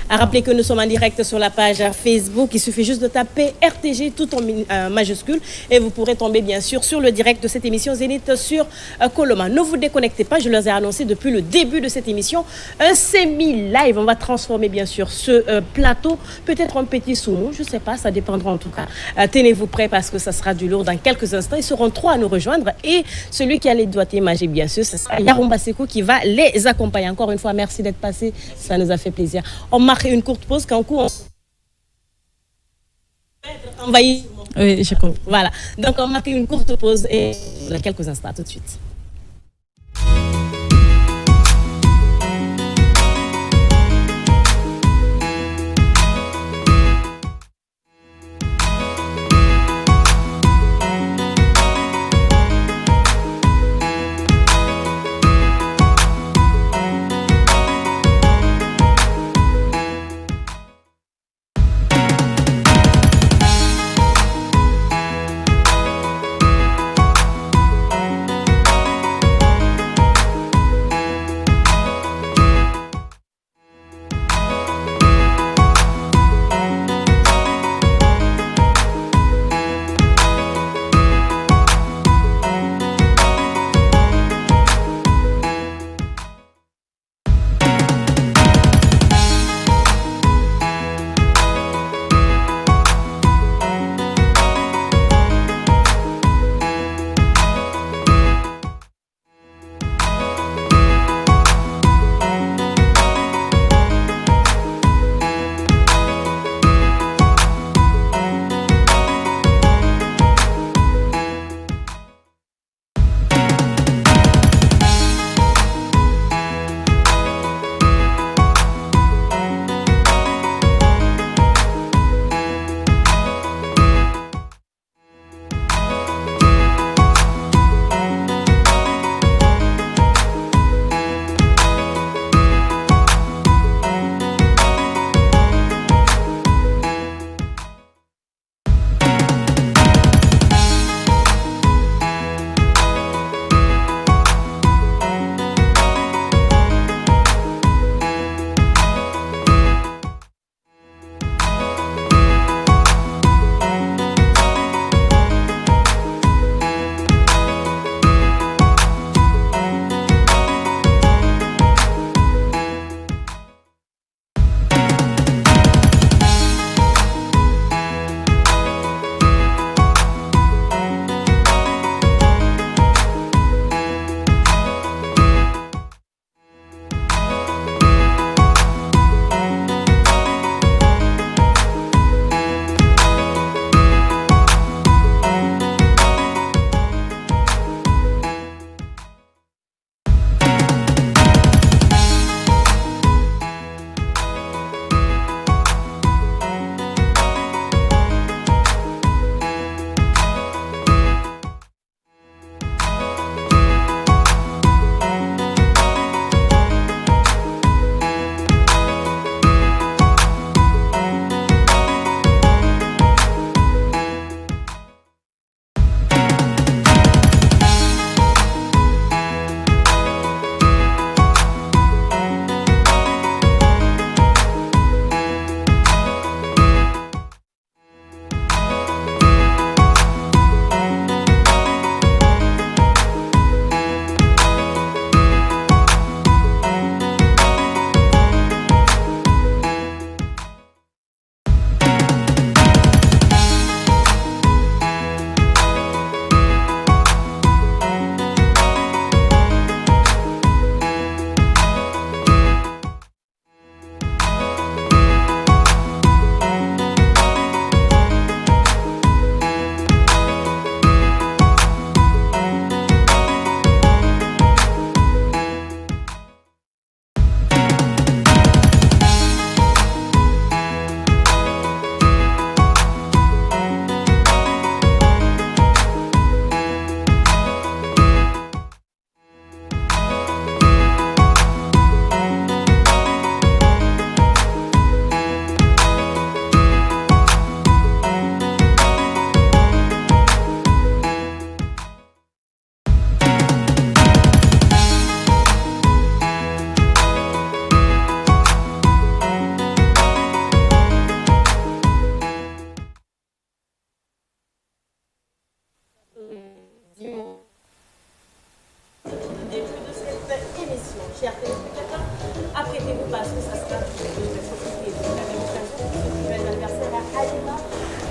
À rappeler que nous sommes en direct sur la page Facebook. Il suffit juste de taper RTG tout en majuscule et vous pourrez tomber bien sûr sur le direct de cette émission Zénith sur Coloma. Ne vous déconnectez pas, je leur ai annoncé depuis le début de cette émission un semi-live. On va transformer bien sûr ce plateau, peut-être un petit sous-mot, je ne sais pas, ça dépendra en tout cas. Tenez-vous prêts parce que ça sera du lourd dans quelques instants. Ils seront 3 à nous rejoindre et celui qui a les doigts imagés bien sûr, c'est Yarumba Seko qui va les accompagner. Encore une fois, merci d'être passé, ça nous a fait plaisir. On marque une courte pause quand on envahit.
Oui, je comprends.
Voilà. Donc on marque une courte pause et dans quelques instants, tout de suite.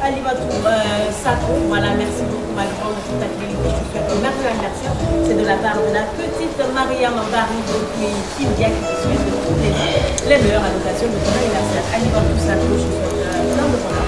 Alimatou Sako, voilà, merci beaucoup ma grande pour ta fidélité. Je te souhaite un merveilleux anniversaire. C'est de la part de la petite Mariam Barry depuis Kindia qui te souhaite de toutes les meilleures à l'occasion de ton anniversaire. Alimatou Sako, je te souhaite plein de bonheur.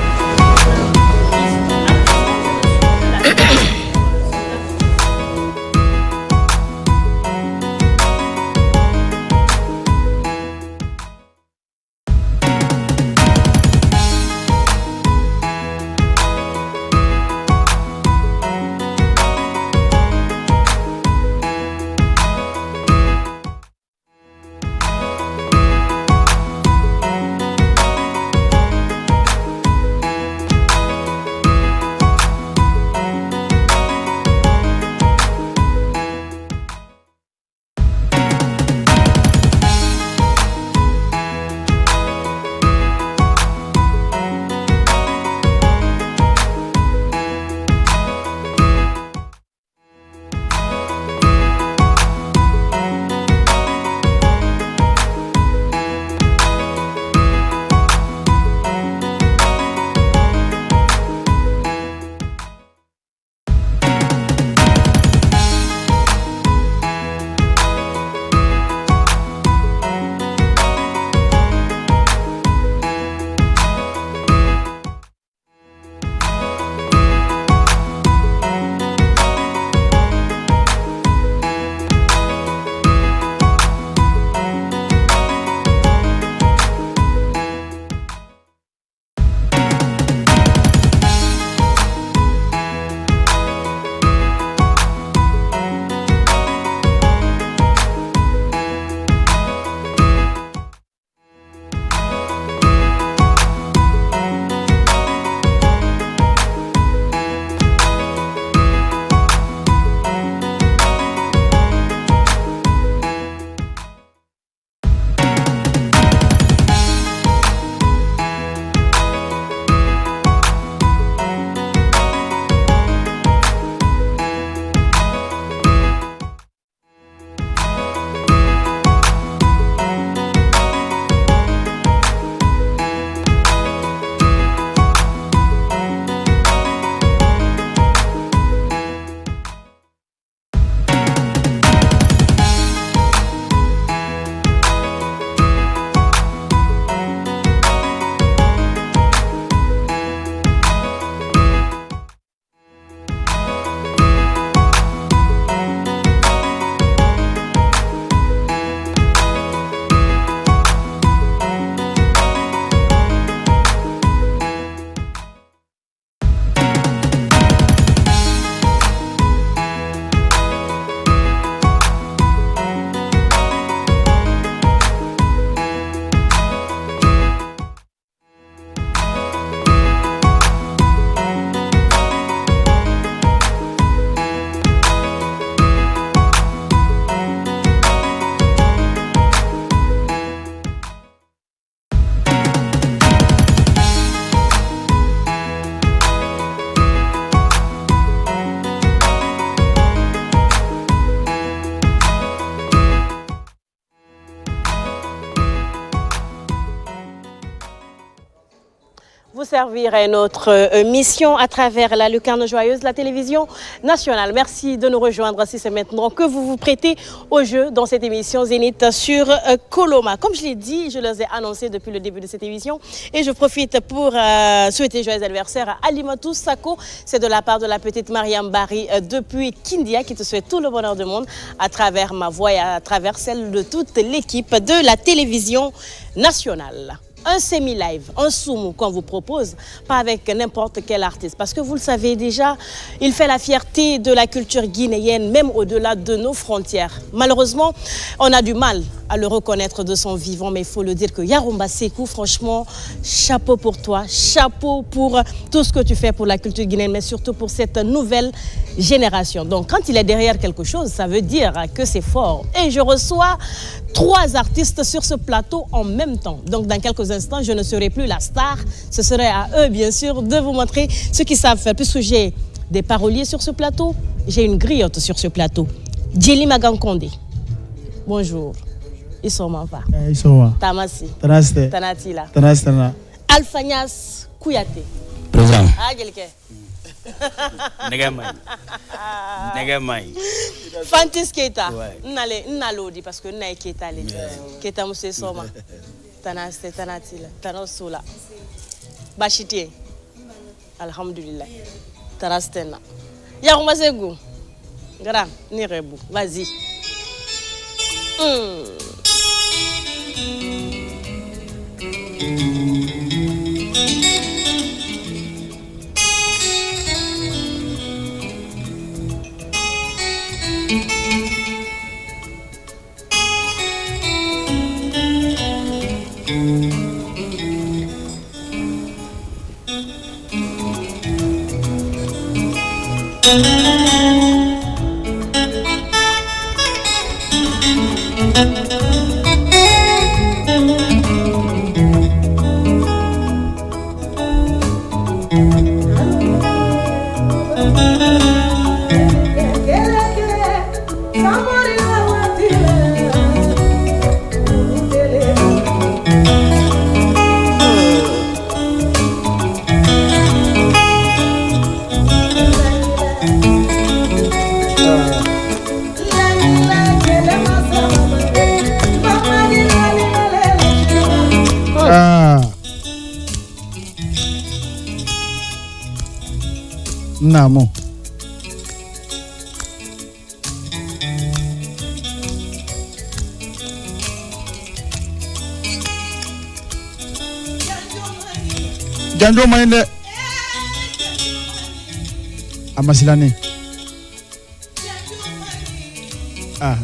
vous servir à notre mission à travers la Lucarne Joyeuse, la télévision nationale. Merci de nous rejoindre si c'est maintenant que vous vous prêtez au jeu dans cette émission Zénith sur Coloma. Comme je l'ai dit, je les ai annoncé depuis le début de cette émission et je profite pour souhaiter joyeux anniversaire à Alimatou Sako. C'est de la part de la petite Mariam Barry depuis Kindia qui te souhaite tout le bonheur du monde à travers ma voix et à travers celle de toute l'équipe de la télévision nationale. Un semi-live, un soumou qu'on vous propose, pas avec n'importe quel artiste. Parce que vous le savez déjà, il fait la fierté de la culture guinéenne, même au-delà de nos frontières. Malheureusement, on a du mal à le reconnaître de son vivant, mais il faut le dire que Yaroumba Sékou, franchement, chapeau pour toi, chapeau pour tout ce que tu fais pour la culture guinéenne, mais surtout pour cette nouvelle génération. Donc, quand il est derrière quelque chose, ça veut dire que c'est fort. Et je reçois 3 artistes sur ce plateau en même temps. Donc, dans quelques instants, je ne serai plus la star. Ce serait à eux, bien sûr, de vous montrer ce qu'ils savent faire. Puisque j'ai des paroliers sur ce plateau, j'ai une griotte sur ce plateau. Djeli Magankonde. Bonjour. Isomamba.
Isoma.
Tamasi.
Tanaste.
Tanatila.
Tanastana.
Alphanias Kouyaté.
Présent.
Ah, quelqu'un.
Negamai.
Fantis Keita. N'allez parce que n'a Keita les. Keita Moussé Soma. Tanatila. Tanosula. Bachitier. Alhamdulillah. Tarastena. Yarouma Segou. Grand, Nirebou. Vas-y.
Namo. Janjo mainde. Amasilane. Aha.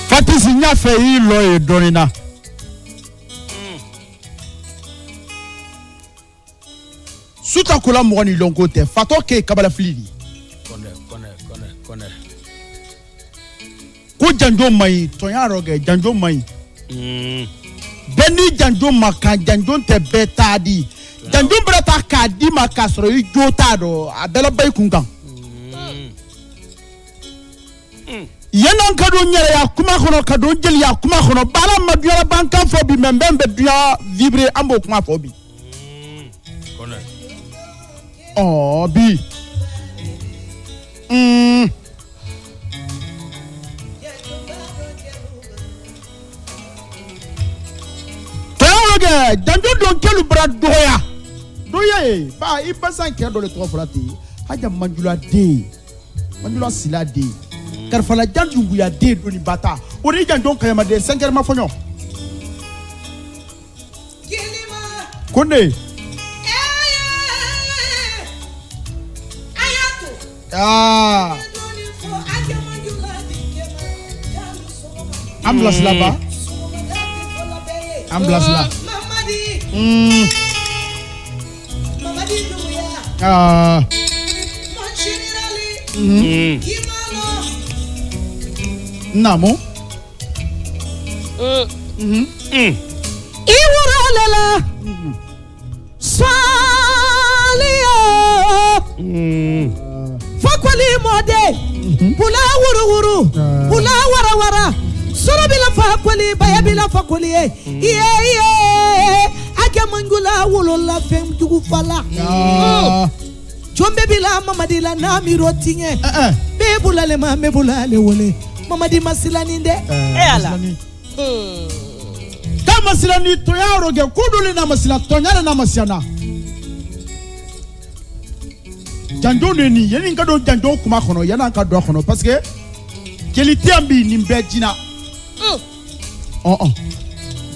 Fatisi nya fe yi lo e donina. Suta kula mo ni longo te fato ke kabala flili. Kone. Ko janjo mai to ya roge janjo mai. Beni janjo maka janjo te betadi. Janjo brata ka di maka soro yi jota do abela bay kungan. Yenan kado nyere ya kuma kono kado jeli ya kuma kono bala mabiora banka fobi membembe bia vibre ambo kuma fobi. Oh bi. Tawage danjo don kelu bra doya. Doye ba ibasan ke do le trois frati. Haja manjula de. Manjula sila de. Karfala janjungu ya de doni bata ori janjon kayama de 5 heures ma fonyo konde amblas là-bas amblas là Namo.
Iwuralela. Swaliyo. Fakwali mode. Pula wuru. Pula wara. Sorobila fakwali bayabila fakwali. Iye. Ake mangula wulola fem jugu fala. Chombe bila mamadila na mirotinge. Bebula le ma mebula le wole. Mamadi masilani nde.
Ala.
Kama silani to ya roge kuduli na masila tonyana na masiana. Janjo neni yeni ngado janjo kuma kono yana ngado kono parce que jeli tiambi nimbe jina.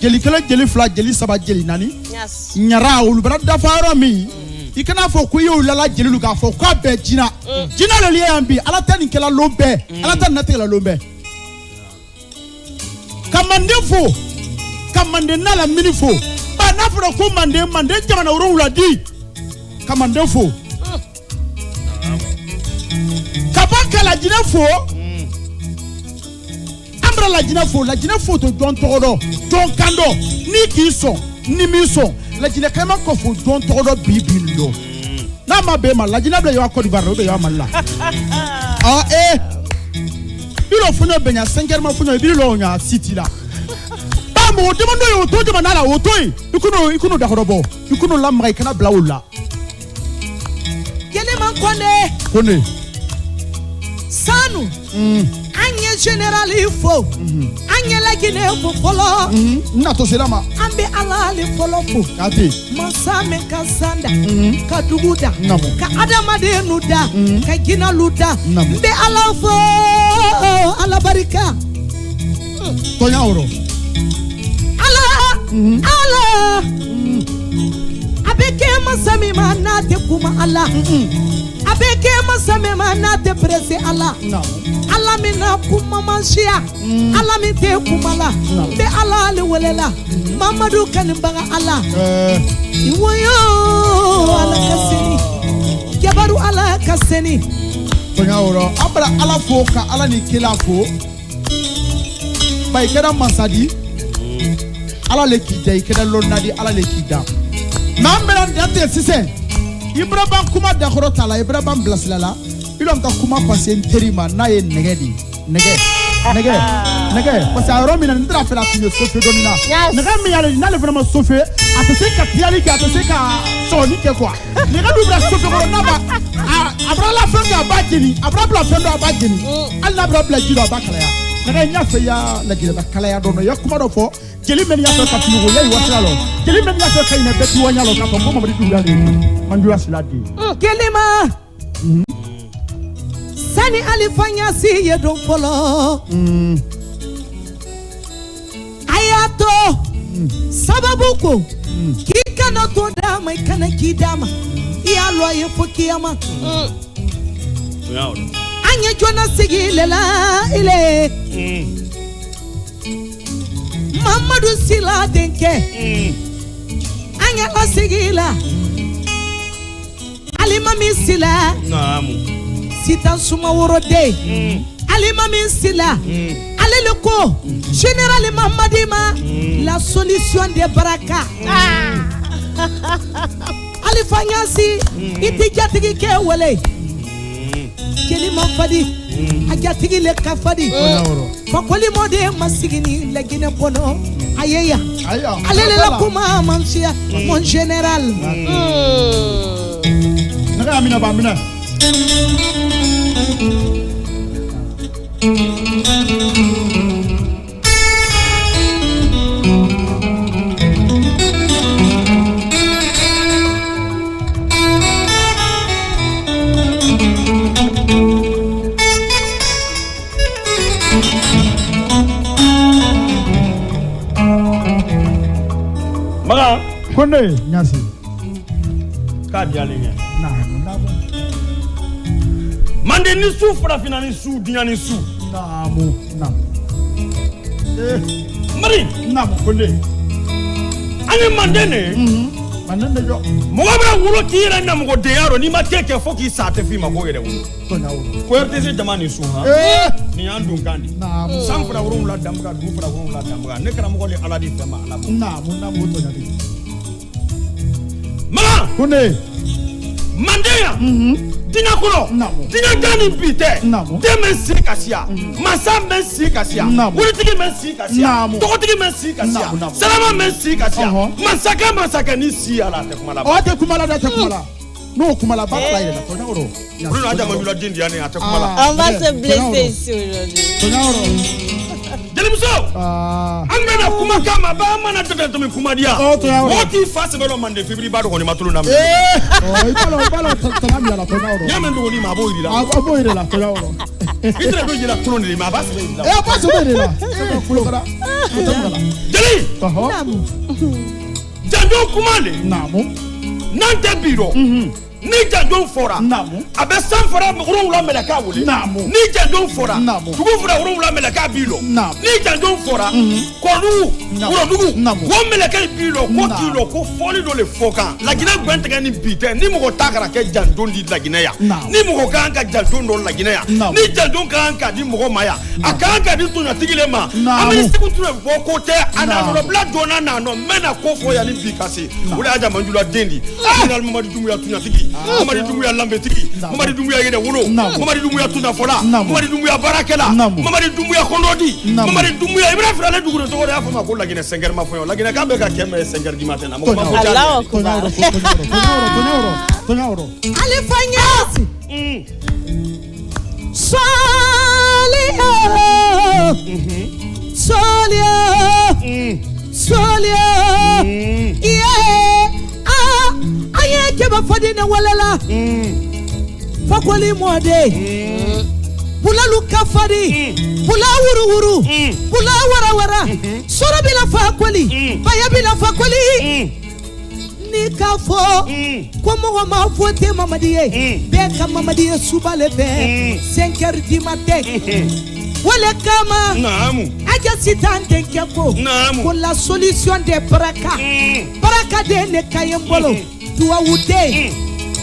Jeli kala jeli fla jeli saba jeli nani.
Yes.
Nyara ulubra dafaro mi. Ikana fo ku yo lala jeli luka fo ka be jina. Jina le liambi ala tani kala lombe. Ala tani natela lombe. Kamandefo. Kamande nala minifo. Ba nafro ko mande jamana uro uladi. Kamandefo. Kabaka la jinafo. Ambra la jinafo to don todo. Don kando ni kiso ni miso. La jina kama ko fo don todo bibindo. n'a ma be mal la jina ble yo Côte d'Ivoire be yo mal la ah il a fait un 5 ma funyo bi lo nya city la ba mo demando yo to demanda la auto ikuno da horobo ikuno la mai kana blaula
kele man kone sanu anye general ifo anye la gine fo folo
na to selama
ambe ala le folo fo
ati
masame kasanda ka duguda ka adama de nuda ka gina luda mbe ala fo ala barika
tonya oro
ala abeke masami manate kuma ala abeke masami manate prese ala ala mina kuma manshia ala mite kuma la be ala le welela mamadu kanimbaga ala iwoyo ala kaseni kebaru ala kaseni
tonya oro abra ala fo ka ala ni kila fo bay kera masadi ala le kida ikeda lonadi ala le kida nambera ndate sise ibrahim kuma dakoro tala ibrahim blaslala ilon ka kuma passer terima na ye nege parce que romina ndra fera tinyo sofe donina nege mi yale na le vraiment sofe atese ka tiali ka atese ka soni ke quoi nege du bra sofe ko na ba abra la fenga bajini abra bla fendo bajini alla bra bla jiro bakala ya nege nya fe ya la jiro bakala ya dono ya kuma do fo jeli men ya ka tinugo yayi wasalo jeli men ya ka ina beti wanyalo ka ko mo di dugale manju asiladi
kelima sani alifanya si ye don folo ayato sababu ko kika no to dama kana kidama ya lo ye fokiyama anya jona sigilela ile Mamadou Sila denke anya la sigila alimami Sila sita suma worode alimami Sila aleleko général Mamadima la solution des baraka alifanyasi itijatigi ke wele kelima fadi ajatigi le kafadi fakoli mode masigini legine bono ayeya alele la kuma mansia mon général
naga amina ba amina
Maga
konde nyasi
ka dialenya
na
mande ni su frafina ni su dinya ni su
namu
mari
namu konde
ani mande ne
mande jo
mo wabra wulo tira na mo de yaro ni ma keke foki sa te fi ma ko yere wulo
tonya oro
ko RTC jamani su ha ni andun kandi sam fra wuro la damga du fra wuro la damga ne kara mo ko le ala di fema ala
namu tonya di
ma
konde
mandeya tina kulo tina gani bite deme sikasia masa men sikasia wulitigi men sikasia togotigi men sikasia salama men sikasia masaka ni si ala te kumala
o te kumala da te kumala no kumala ba la ile tonya oro
Bruno aja mabilo dindi yani ate kumala
on va se blesser ici aujourd'hui
tonya oro
Delimso amena kuma kama ba mana tete to me kuma dia woti face belo mande fibri ba do ko ni matulu na me
balo salami ala tonya oro
nyame ndo ni mabo iri la
abo iri la tonya oro
itre do jira kuno ni ma ba se iri la
ba se iri la kulo kara
deli jando kumande
namu
nante biro ni jando fora abe san fora ro wula melaka wuli ni jando fora tugu fora ro wula melaka bilo ni jando fora koru wuro dugu wo melaka bilo ko kilo ko foli do le foka la gina gwentega ni bite ni mo takara ke jando di la gina ya ni mo kan ka jando do la gina ya ni jando kan ka di mo maya aka ka di tunya tigile ma ameni siku tuna bo ko te ana no bla dona na no mena ko fo ya ni bikasi wala aja manjula dendi final mama di tumu ya tunya tigi Mamadi Doumbouya Lambetigi, Mamadi Doumbouya Yede Wolo, Mamadi Doumbouya Tunafola, Mamadi Doumbouya Barakela, Mamadi Doumbouya Kondodi, Mamadi Doumbouya Ibra Frale Dougouro to ya fama ko la Guinée 5h ma foyo, la Guinée ka be ka kemme 5h du matin.
Allah akbar.
Tonyauro. Ali Fanyasi. Solia. Yeah. Aye keba fadina walala. Fakwali mwade. Bulalu kafari. Bula wuru. Bula wara. Sora bila fakwali. Baya bila fakwali. Nikafo. Kwa mwa mafote mamadiye. Beka mamadiye subale be. 5h du matin. Wale kama aja sitante keko pour la solution des baraka baraka de ne kayembolo doit wude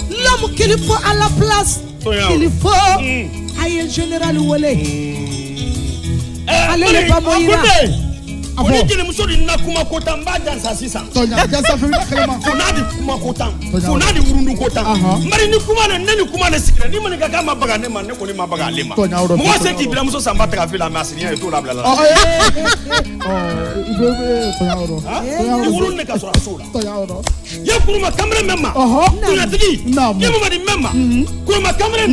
l'homme qu'il faut à la place qu'il faut aye général wole allez le bamoira
Oni kile musori na kuma kota mbaja sasisa.
Tonya jasa fina kalema.
Funadi kuma kota. Funadi urundu kota. Mari ni kuma na neni kuma na sikira. Ni mani kaka mabaga ne man ne ko ni mabaga lema. Mo se ki bila muso samba ta fila masini et tout la bla.
Tonya oro.
Ni urundu ka sura sura.
Tonya oro.
Ya kuruma kamera memma. Tonya tigi. Ya mama di memma. Kuruma kamera.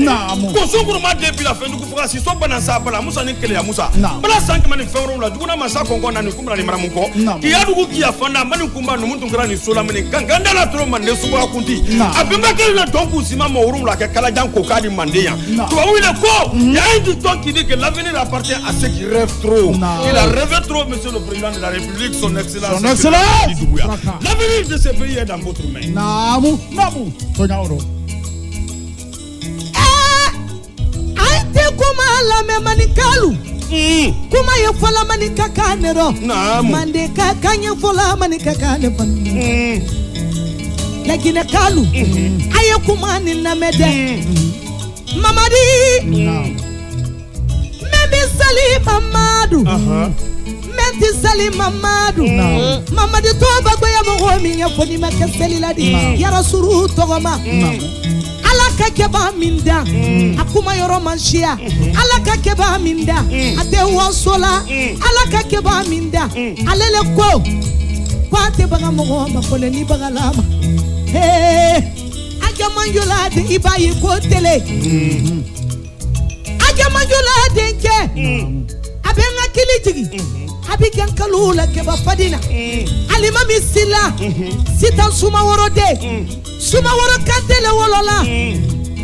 Ko so kuruma de bila fe nduku fuka si so bana sa bala musa ni kele ya musa. Bala sank mani fe ro la duguna masa kongo na kumra ni maramuko ki yadugu ki afanda mani kumba no muntu ngara ni sola mani kanganda la tro mande suba kunti abimba kele na donku sima mo urum la kala janko kadi mandeya to wile ko ya indi ton qui dit que l'avenir appartient à ceux qui rêvent trop. Il a rêvé trop, monsieur le président de la République, son excellence. L'avenir de ce pays est dans votre main.
Namu Tonya oro.
Aite kuma la memanikalu. Kuma ya fola mani kakanero mande kakanya fola mani kakane fan lakini kalu aye kuma ni na mede mamadi memi sali mamadu menti sali mamadu mamadi to bagwe ya mo mi ya foni makaseli ladi ya rasulu togoma alaka keba minda akuma yoro manshia alaka keba minda ate wansola alaka keba minda alele ko kwate baga mo ma kole ni baga lama aja manjula de ibayi ko tele aja manjula de ke abenga kilitigi abigan kalula keba fadina alima misila sitan suma worode suma woro kantele wolola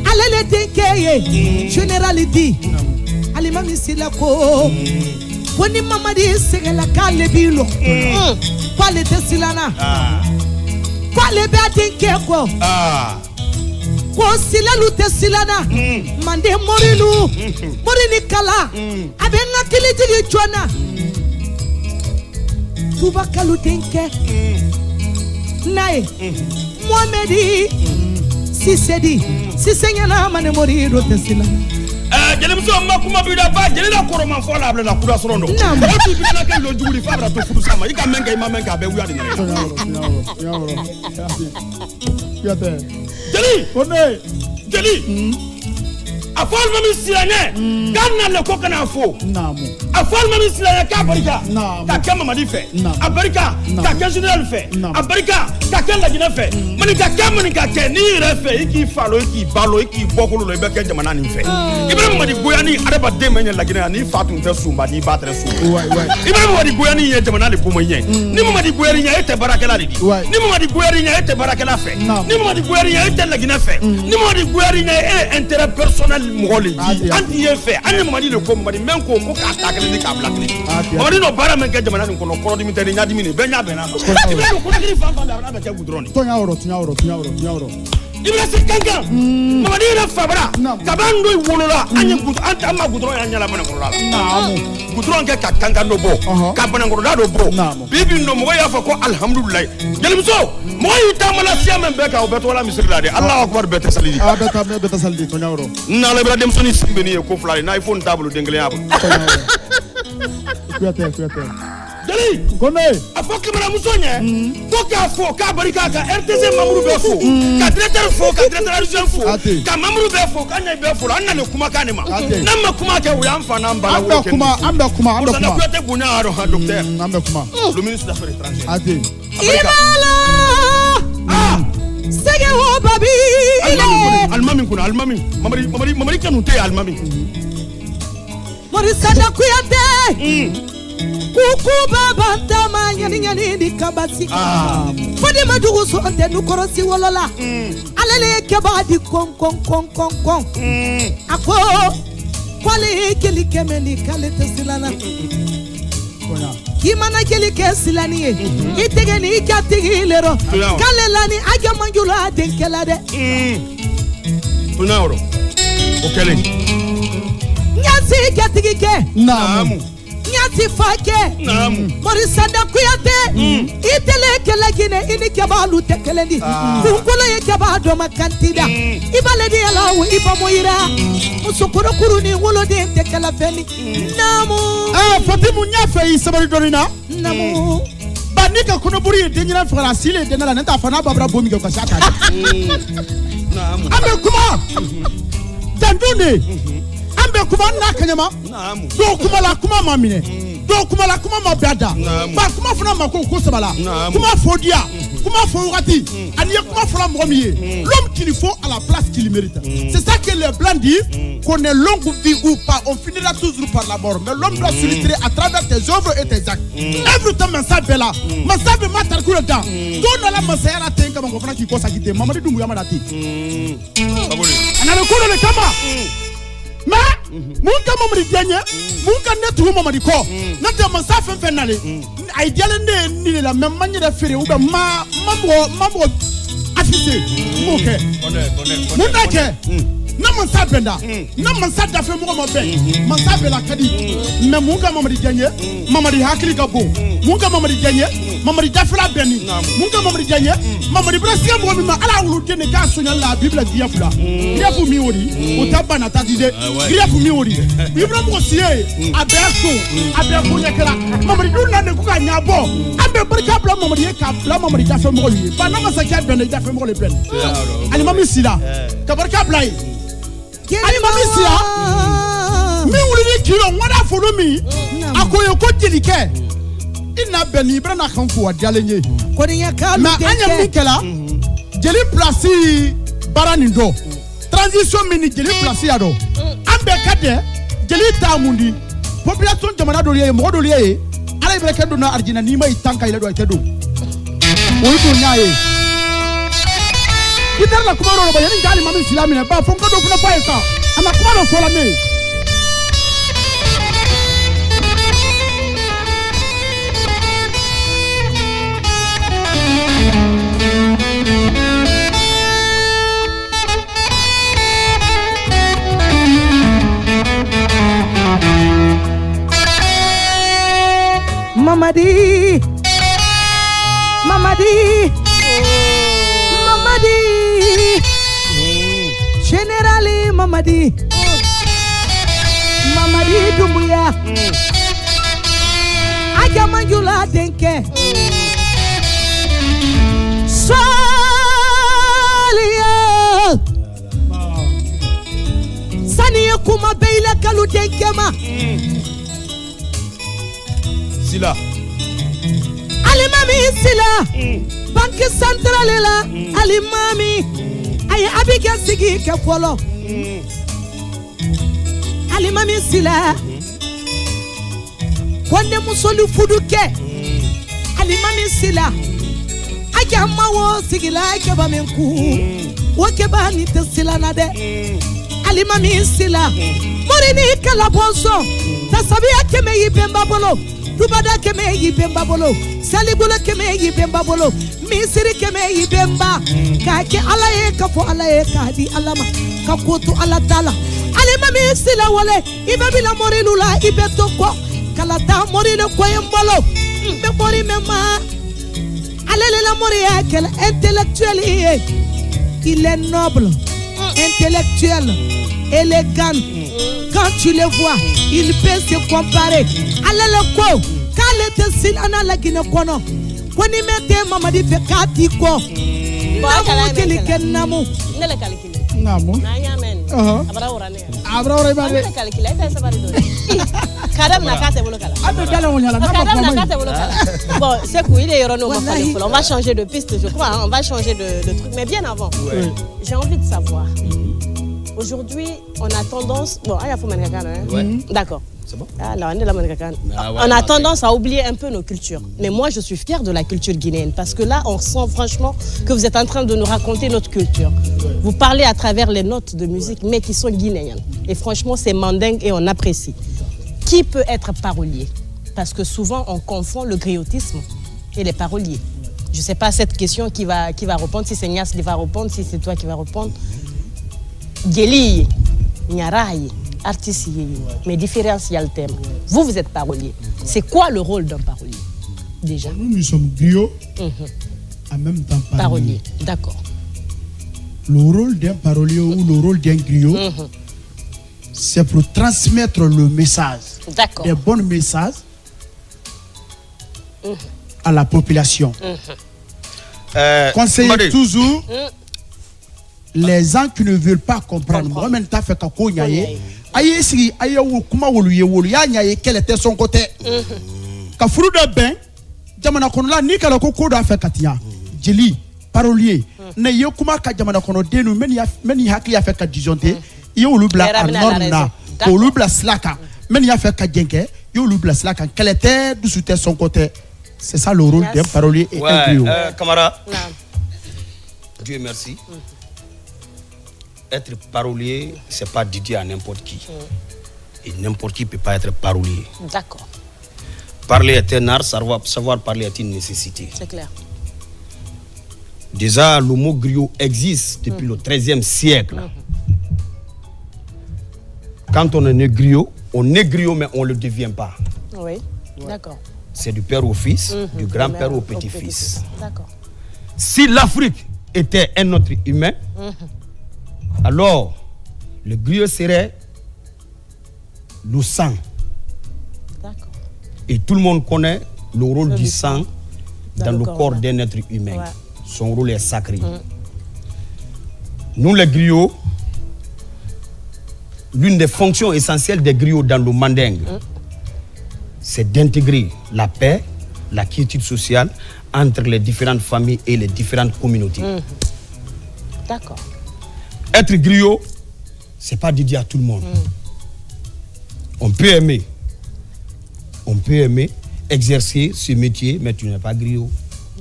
alele denkeye generality alima misila ko woni mamadi segala kale bilo kwale tesilana kwale be denke ko ko silalu tesilana mande morini kala abenga kilitigi chona tuba kalu denke nae Mohamedi Sisedi Sisenya mane mori ro tesila
jelemso makuma bida ba jelela koroma fola abla kura sorondo obi bida ka lo juguri fabra to fudu sama ika menga ima menga be wiade ngare jeli afal mami silanye ganna le ko kana fo afal mami silanye ka barika ka kema madi fe abarika ka ke general fe abarika ka ke la gina fe mani ka ke mani ka ke ni re fe iki falo iki balo iki bokolo le be ke jamana ni fe ibrahim madi goyani araba de menye la gina ni fatu te sumba di batre su ibrahim madi goyani ye jamana le pomo yen ni madi goyani ye te baraka la di ni madi goyani ye te baraka la fe ni madi goyani ye te la gina fe ni madi goyani ye intérêt personnel mugoli anti ye fe ani madi le ko madi men ko ka takale ni ka blakle madi no bara men ke jamana ni kono koro dimi tani nyadi mini be nya be na ibrahim ko kiri fa fa da be ke gudroni
Tonya oro
ibrahim sikanga madi na fabra kabando wolola anya gudu anta ma gudro ya nya la mana kono la gudron ke ka kanga no bo ka bana ngoro da do bo bibi no mo ya fa ko alhamdulillah jelimso mo yita mala siamen be ka obeto wala misirla de allah akbar beta salidi
beta salidi Tonya oro
na la ibrahim soni simbeni ko flare na iphone table dengle yabo
kuyate
jeli Kokeli.
Kone.
Afo Kimana Musonye. Koka fo ka barika ka RTC Mamoudou Befo. Ka directeur fo ka directeur adjoint fo. Ka Mamoudou Befo ka nya Befo anna le kuma kanema. Nama kuma ke uya mfa na mbala wo.
Amba kuma.
On a peut être bunya aro docteur.
Amba kuma.
Le ministre des Affaires étrangères.
Ate.
Imala. Sege wo babi.
Almami kuna almami. Mamari kanute almami.
Morisada kuyate. Kuku baba tama nyani di kabasi. Fadi madugu so ante nukorosi wolola. Alele keba di kon. Ako kwale keli kemeni kale tesilana. Kimana keli kesilani ye. Itegeni ikatigi lero. Kale lani aja manjula denkela de.
Tunaoro. Okele.
Nyasi katigi ke.
Namu.
Nyati fake.
Namu.
Morisada kuyate. Itele kele gine ini keba lu tekelendi. Kunkolo ye keba do makantida. Ibale di alawu ibamoira. Musokoro kuruni wolo de tekela feni. Namu.
Fatimu nyafe isabari dorina.
Namu.
Banika kuno buri denyina fara sile denala nenta fana babra bomi ke kasaka.
Namu.
Ambe kuma. Tandune. Ambe kuma na kanyama.
Namu.
Do kuma la kuma mamine. Do kuma la kuma mabada. Ba kuma funa mako sabala. Kuma fodia. Kuma fowati. Aniye kuma fura momiye. L'homme qu'il faut à la place qu'il mérite. C'est ça que les blancs disent, qu'on est longue vie ou pas, on finira toujours par la mort. Mais l'homme doit s'illustrer à travers tes œuvres et tes actes. Every time Mansa Bella, Mansa be matar kula da. Dona la Mansa la tenka mango fana ki kosa kite. Mamadi dumbu yama dati. Ana le kono le kama. Ma munka mamadi dianye, munka netu mamadi ko. Nate Mansa fen nale. Ideal ne la même manière de faire ou bien mambo affiché. OK. Munake. Na Mansa benda. Na Mansa da fe mo be. Mansa be la kadi. Mais munka mamadi dianye, mamadi hakili ka bo. Munka mamadi dianye, mamadi da fe la beni. Munka mamadi dianye, mamadi brasia mo mi ma ala wulu dene ka sonya la Bible dia fula. Dia fu mi wori, o tabana tadide. Dia fu mi wori. Bible mo sie, abeso, abeko nyekela. Mamadi du na ne ku ka nya bo. Abe barka bla mamadi ka bla mamadi da fe mo yi. Ba na Mansa ka benda da fe mo le ben. Ali mami sila. Ka barka bla yi. Ali mami sila. Mi wuli ni kilo ngada folo mi. Akoyo ko jelike. Ina beni brana kan fo adialenye.
Koniya ka
Ma anya mikela. Jeli place baranindo. Transition mini jeli place ado. Ambe kade jeli tamundi. Population jamana doliye mo doliye. Ala ibe kedo na arjina ni mai tanka ile do kedo. Oyi to nyaye. Kitar la kuma ro ba yani ngali mami silamine ba fon ko do funa fa esa. Ama kuma no fola me.
Mamadi. Generali Mamadi. Mamadi Dumbuya. Aja manjula denke. Solia. Sani kuma beila kalu denke ma.
Sila.
Alimami sila. Banque centrale la. Alimami. Aye abika sigi ke folo. Alimami sila. Kwande musolu fuduke. Alimami sila. Aja mawo sigila ke ba menku. Woke ba ni tesila na de. Alimami sila. Morini kala bonso. Tasabia keme yibemba bolo. Dubada keme yibemba bolo. Salibula keme yibemba bolo. Misiri keme yibemba. Kake alaye kafo alaye kadi alama. Kakutu ala tala. Alimami sila wale. Ibe bila morilula ibe toko. Kalata morile koyembolo. Be mori mema. Alele la moria quel intellectuel il est noble, intellectuel, élégant. Quand tu le vois, il peut se comparer. Alele ko k'ale tɛ silana la Guinée kɔnɔ ko ni mɛ tɛ Mamadi fɛ k'a t'i kɔ namu jeli kɛ namu
ne le calcule
namu
na nya men abara ora ne
abra ora ba
ne le calcule eta sabari do kadam na kate bolo kala
ado dala on yala
kadam na kate bolo kala bon c'est quoi il est yoro no ma fallait on va changer de piste je crois on va changer de truc mais bien avant j'ai envie de savoir aujourd'hui on a tendance bon il faut d'accord
c'est bon
alors on a tendance à oublier un peu nos cultures mais moi je suis fière de la culture guinéenne parce que là on sent franchement que vous êtes en train de nous raconter notre culture vous parlez à travers les notes de musique mais qui sont guinéennes et franchement c'est mandingue et on apprécie qui peut être parolier parce que souvent on confond le griotisme et les paroliers je sais pas cette question qui va répondre si c'est Nias qui va répondre si c'est toi qui va répondre Geli Nyaraye artiste, mais différentiel thème. Vous êtes parolier. C'est quoi le rôle d'un parolier déjà?
Nous sommes griots, en même temps parolier.
D'accord.
Le rôle d'un parolier ou le rôle d'un griot, c'est pour transmettre le message, des bons messages à la population. Conseiller toujours les gens qui ne veulent pas comprendre. Moi, même temps fait kako nyaye. Aye si aye wo kuma woluye wolu ya nyaye quel était son côté. Ka furu da ben jamana kono la ni kala ko da fait katia. Jeli parolier na ye kuma ka jamana kono denu meni hakli ya fait ka disjonté. Ye wolu bla anorna. Ko wolu bla slaka. Meni ya fait ka jenke. Ye wolu bla slaka. Quel était de soutenir son côté. C'est ça le rôle d'un parolier et un griot.
Camarade. Dieu merci. Être parolier, c'est pas dédié à n'importe qui. Et n'importe qui ne peut pas être parolier.
D'accord.
Parler est un art, savoir parler est une nécessité.
C'est clair.
Déjà, le mot griot existe depuis le XIIIe siècle. Quand on est griot mais on ne le devient pas.
Oui, d'accord.
C'est du père au fils, du grand-père au petit-fils.
D'accord.
Si l'Afrique était un autre humain, alors le griot serait le sang.
D'accord.
Et tout le monde connaît le rôle du sang dans le corps d'un être humain. Ouais. Son rôle est sacré. Nous les griots, l'une des fonctions essentielles des griots dans le mandingue, c'est d'intégrer la paix, la quiétude sociale entre les différentes familles et les différentes communautés.
D'accord.
Être griot, c'est pas dédié à tout le monde. On peut aimer exercer ce métier, mais tu n'es pas griot.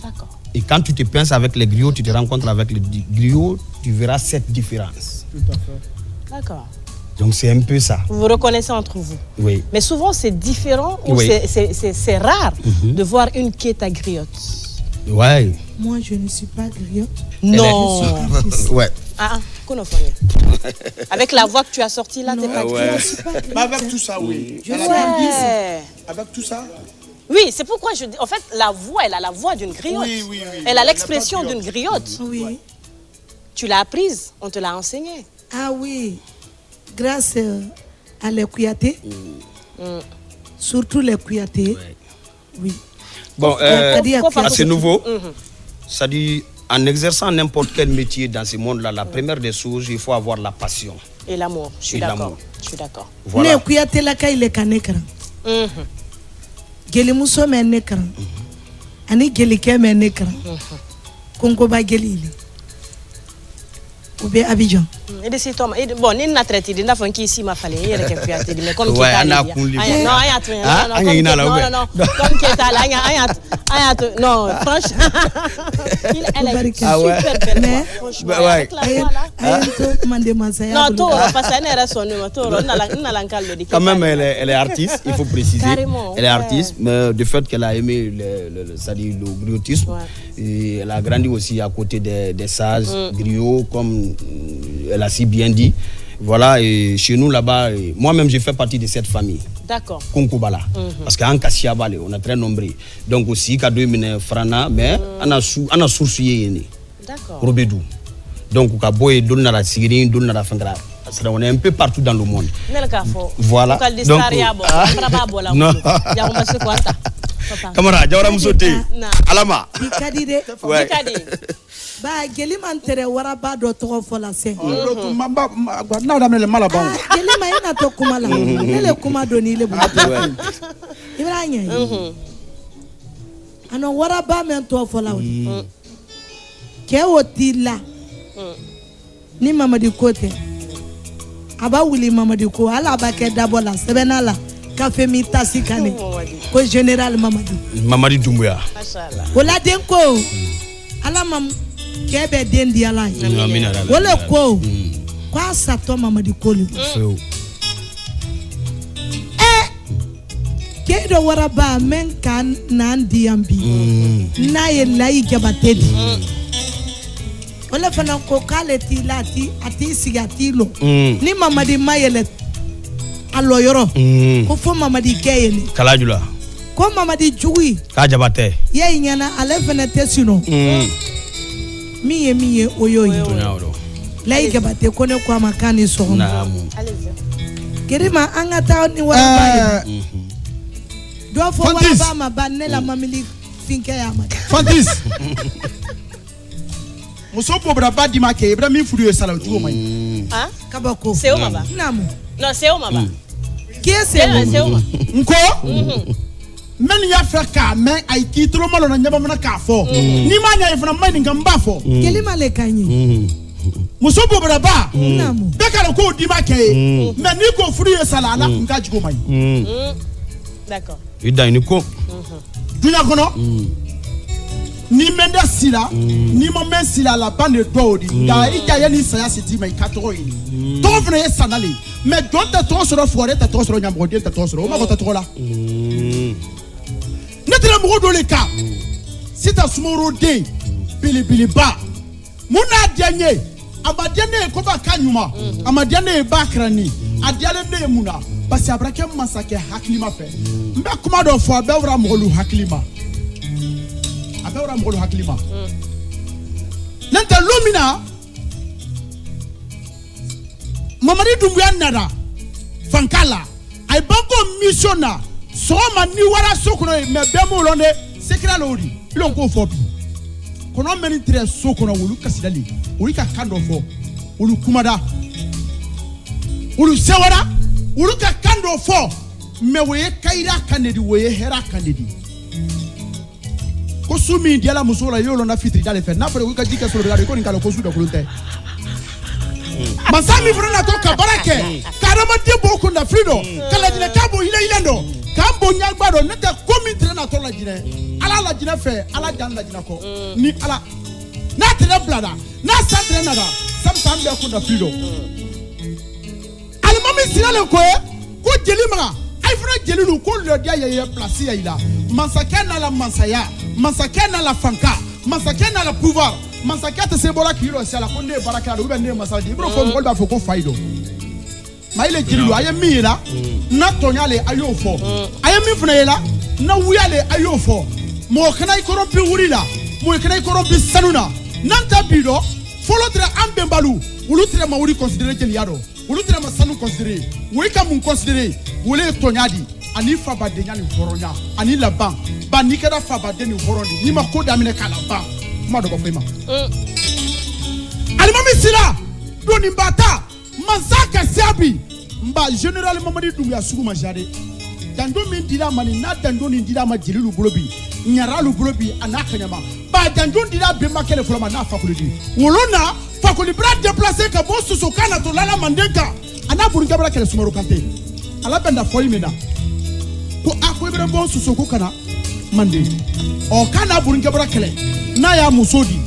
D'accord.
Et quand tu te pinces avec les griots, tu te rencontres avec les griots, tu verras cette différence.
Tout à fait.
D'accord.
Donc c'est un peu ça.
Vous vous reconnaissez entre vous.
Oui.
Mais souvent c'est différent ou c'est rare de voir une Keita griotte.
Ouais.
Moi je ne suis pas griotte.
Non.
Ouais.
Avec la voix que tu as sortie là, t'es pas griotte.
Mais avec tout ça, oui. Avec tout ça.
Oui, c'est pourquoi je dis. En fait, la voix, elle a la voix d'une griotte.
Oui.
Elle a l'expression d'une griotte.
Oui.
Tu l'as apprise, on te l'a enseignée.
Ah oui. Grâce à les Kouyaté. Surtout les Kouyaté. Oui.
Bon, c'est nouveau. Ça dit, en exerçant n'importe quel métier dans ce monde-là, la première des choses, il faut avoir la passion.
Et l'amour, je suis d'accord. Je suis d'accord.
Voilà. Kouyaté la kai le kanekran. Geli muso men nekran. Ani geli ke men nekran. Kongo ba geli. Ou bien Abidjan.
Et de ces tomes, bon, ni na traité de na fonki ici ma fallait, il y a quelqu'un qui a dit, mais comme qui
t'a
dit. Non, comme qui t'a là, non, franchement, elle est super belle, franchement. Avec la voix là. Non, toi, parce qu'elle est raisonnée, toi, on a l'encal de dire.
Quand même, elle est artiste, il faut préciser.
Carrément.
Elle est artiste, mais du fait qu'elle a aimé le griotisme, et elle a grandi aussi à côté des sages, griots, comme elle a si bien dit. Voilà, et chez nous là-bas, moi-même je fais partie de cette famille.
D'accord.
Konkobala. Parce qu'en Kassiabale, on est très nombreux. Donc aussi, Kadou Mine Frana, mais on a sourcillé.
D'accord.
Robedou. Donc, Kaboy, Donna Sigrin, Donna Fangra. On est un peu partout dans le monde. Voilà. Donc, Camarade, Jawara Musote. Alama.
Ikadide.
Ouais.
Ba geli man tere waraba do to fola se.
Mamba na da mele mala ba.
Geli ma ina to kuma la. Nele kuma do ni le bu. Ibrahim. Ano waraba men to fola o. Ke otila. Ni Mamadi Kote. Aba wuli Mamadi Ko ala ba ke dabola sebenala. Café mi tasi kane. Ko général
Mamadi Doumbouya.
Machallah. Wala den ko. Ala mam kebe den di ala. Wala ko. Kwa sato Mamadi Koli. Kedo waraba men kan nan diambi. Na ye lai jabatedi. Wala fana ko kale ti lati ati sigatilo. Ni Mamadi mayele allo yoro ko fo Mamadi keyeli
Kalajula
ko Mamadi jugui
ka jabate
ye nyana ale fene tesino miye oyoyi lay jabate ko ne ko amakani so kerima angata ni wala do fo wala ba ma banela mamili finke ya ma
Fantis muso pobra ba di make ibra mi furu sala jugo mai
kabako
c'est au maba
namu
non c'est au maba
qui c'est
au
nko men ya fraka men ay ki tro malo na nyaba mana ka fo ni ma nya ifna mai ngamba fo
kelima le kanyi
muso pobra ba
namu
be kala ko di make men ni ko furu sala na nka jugo mai
d'accord
ida ni ko
dunya kono ni menda sila ni mo men sila la bande dodi da ija ya ni saya siti mai katoro ini to fna ye sanale mais don ta to soro forêt ta to soro nyambo ta to soro o ma ko ta to la netre mo do le ka sita sumoro de bili ba muna dianye abadiane ko ba kanyuma amadiane ba krani adiale ne muna parce abrake masake haklima fe mbe kuma do fo abewra mo lu haklima abewra mo lu haklima nanta lumina Mamadi Doumbouya nada fankala ay banko missionna so ma ni wara sokono me bemo londe sekira lodi ilon ko fobi kono meni tre sokono wulu kasidali wuli ka kando fo wulu kumada wulu sewara wulu ka kando fo me woye kaira kanedi woye hera kanedi ko sumi diala musola yolo na fitri dale fe na pare wuli ka jika solo regard ko ni kala ko su da kulunte Masami vrana toka barake karama debo ko na frido kala jine kabo ile ndo kambo nyagbado nete komitre na tola jine ala la jine fe ala jan la jine ko ni ala na tere blada na satre na da sam be ko na frido al mami sinale ko jelima ay fra jelilu ko le dia ye place ya ila masakena la masaya masakena la fanka masakena la pouvoir masakata se bola kilo sala ko ne baraka do be ne masaji bro ko mo ba fo ko faido ma ile jililu aye mi la na tonyale ayo fo aye mi funa yela na wuyale ayo fo mo kana ikorompi wurila mo kana ikorompi sanuna nanta bido folotre ambembalu ulutre ma wuri considérer jeliado ulutre ma sanu considérer wo ka mun considérer wole tonyadi ani fabade nyani foronya ani laban ba ni kada fabade ni foroni ni ma ko damine kala ba ma do bafema alimami sila doni mbata mazaka siabi mba général Mamadi Doumbouya sugu majade dando min dira mani na dando ni dira ma jelilu bulobi nyaralu bulobi anaka nyama ba dando dira be makele foloma na fakulidi wolona fakuli bra déplacer ka bo susu kana to lala mandenka ana buringa bra kele sumaro kante ala benda foi mena ko akoy bra bo susu ko kana mande o kana buringa bra kele na ya musodi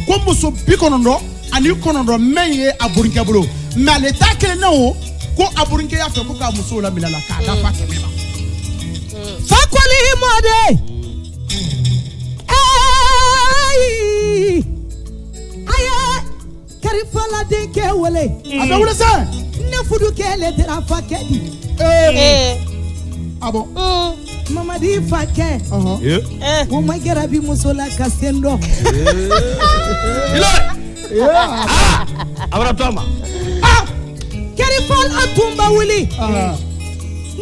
ko muso bikonondo ani konondo menye aburinga bro na leta kele na o ko aburinga ya fe ko ka muso la milala ka da fa kemema
fakoli mode ay aya karifala de ke wole
abe wole sa
ne fudu ke le dra fa kedi
abo
Mamadi fake o ma gerabi musola kasendo
abra toma
karifal atumba wuli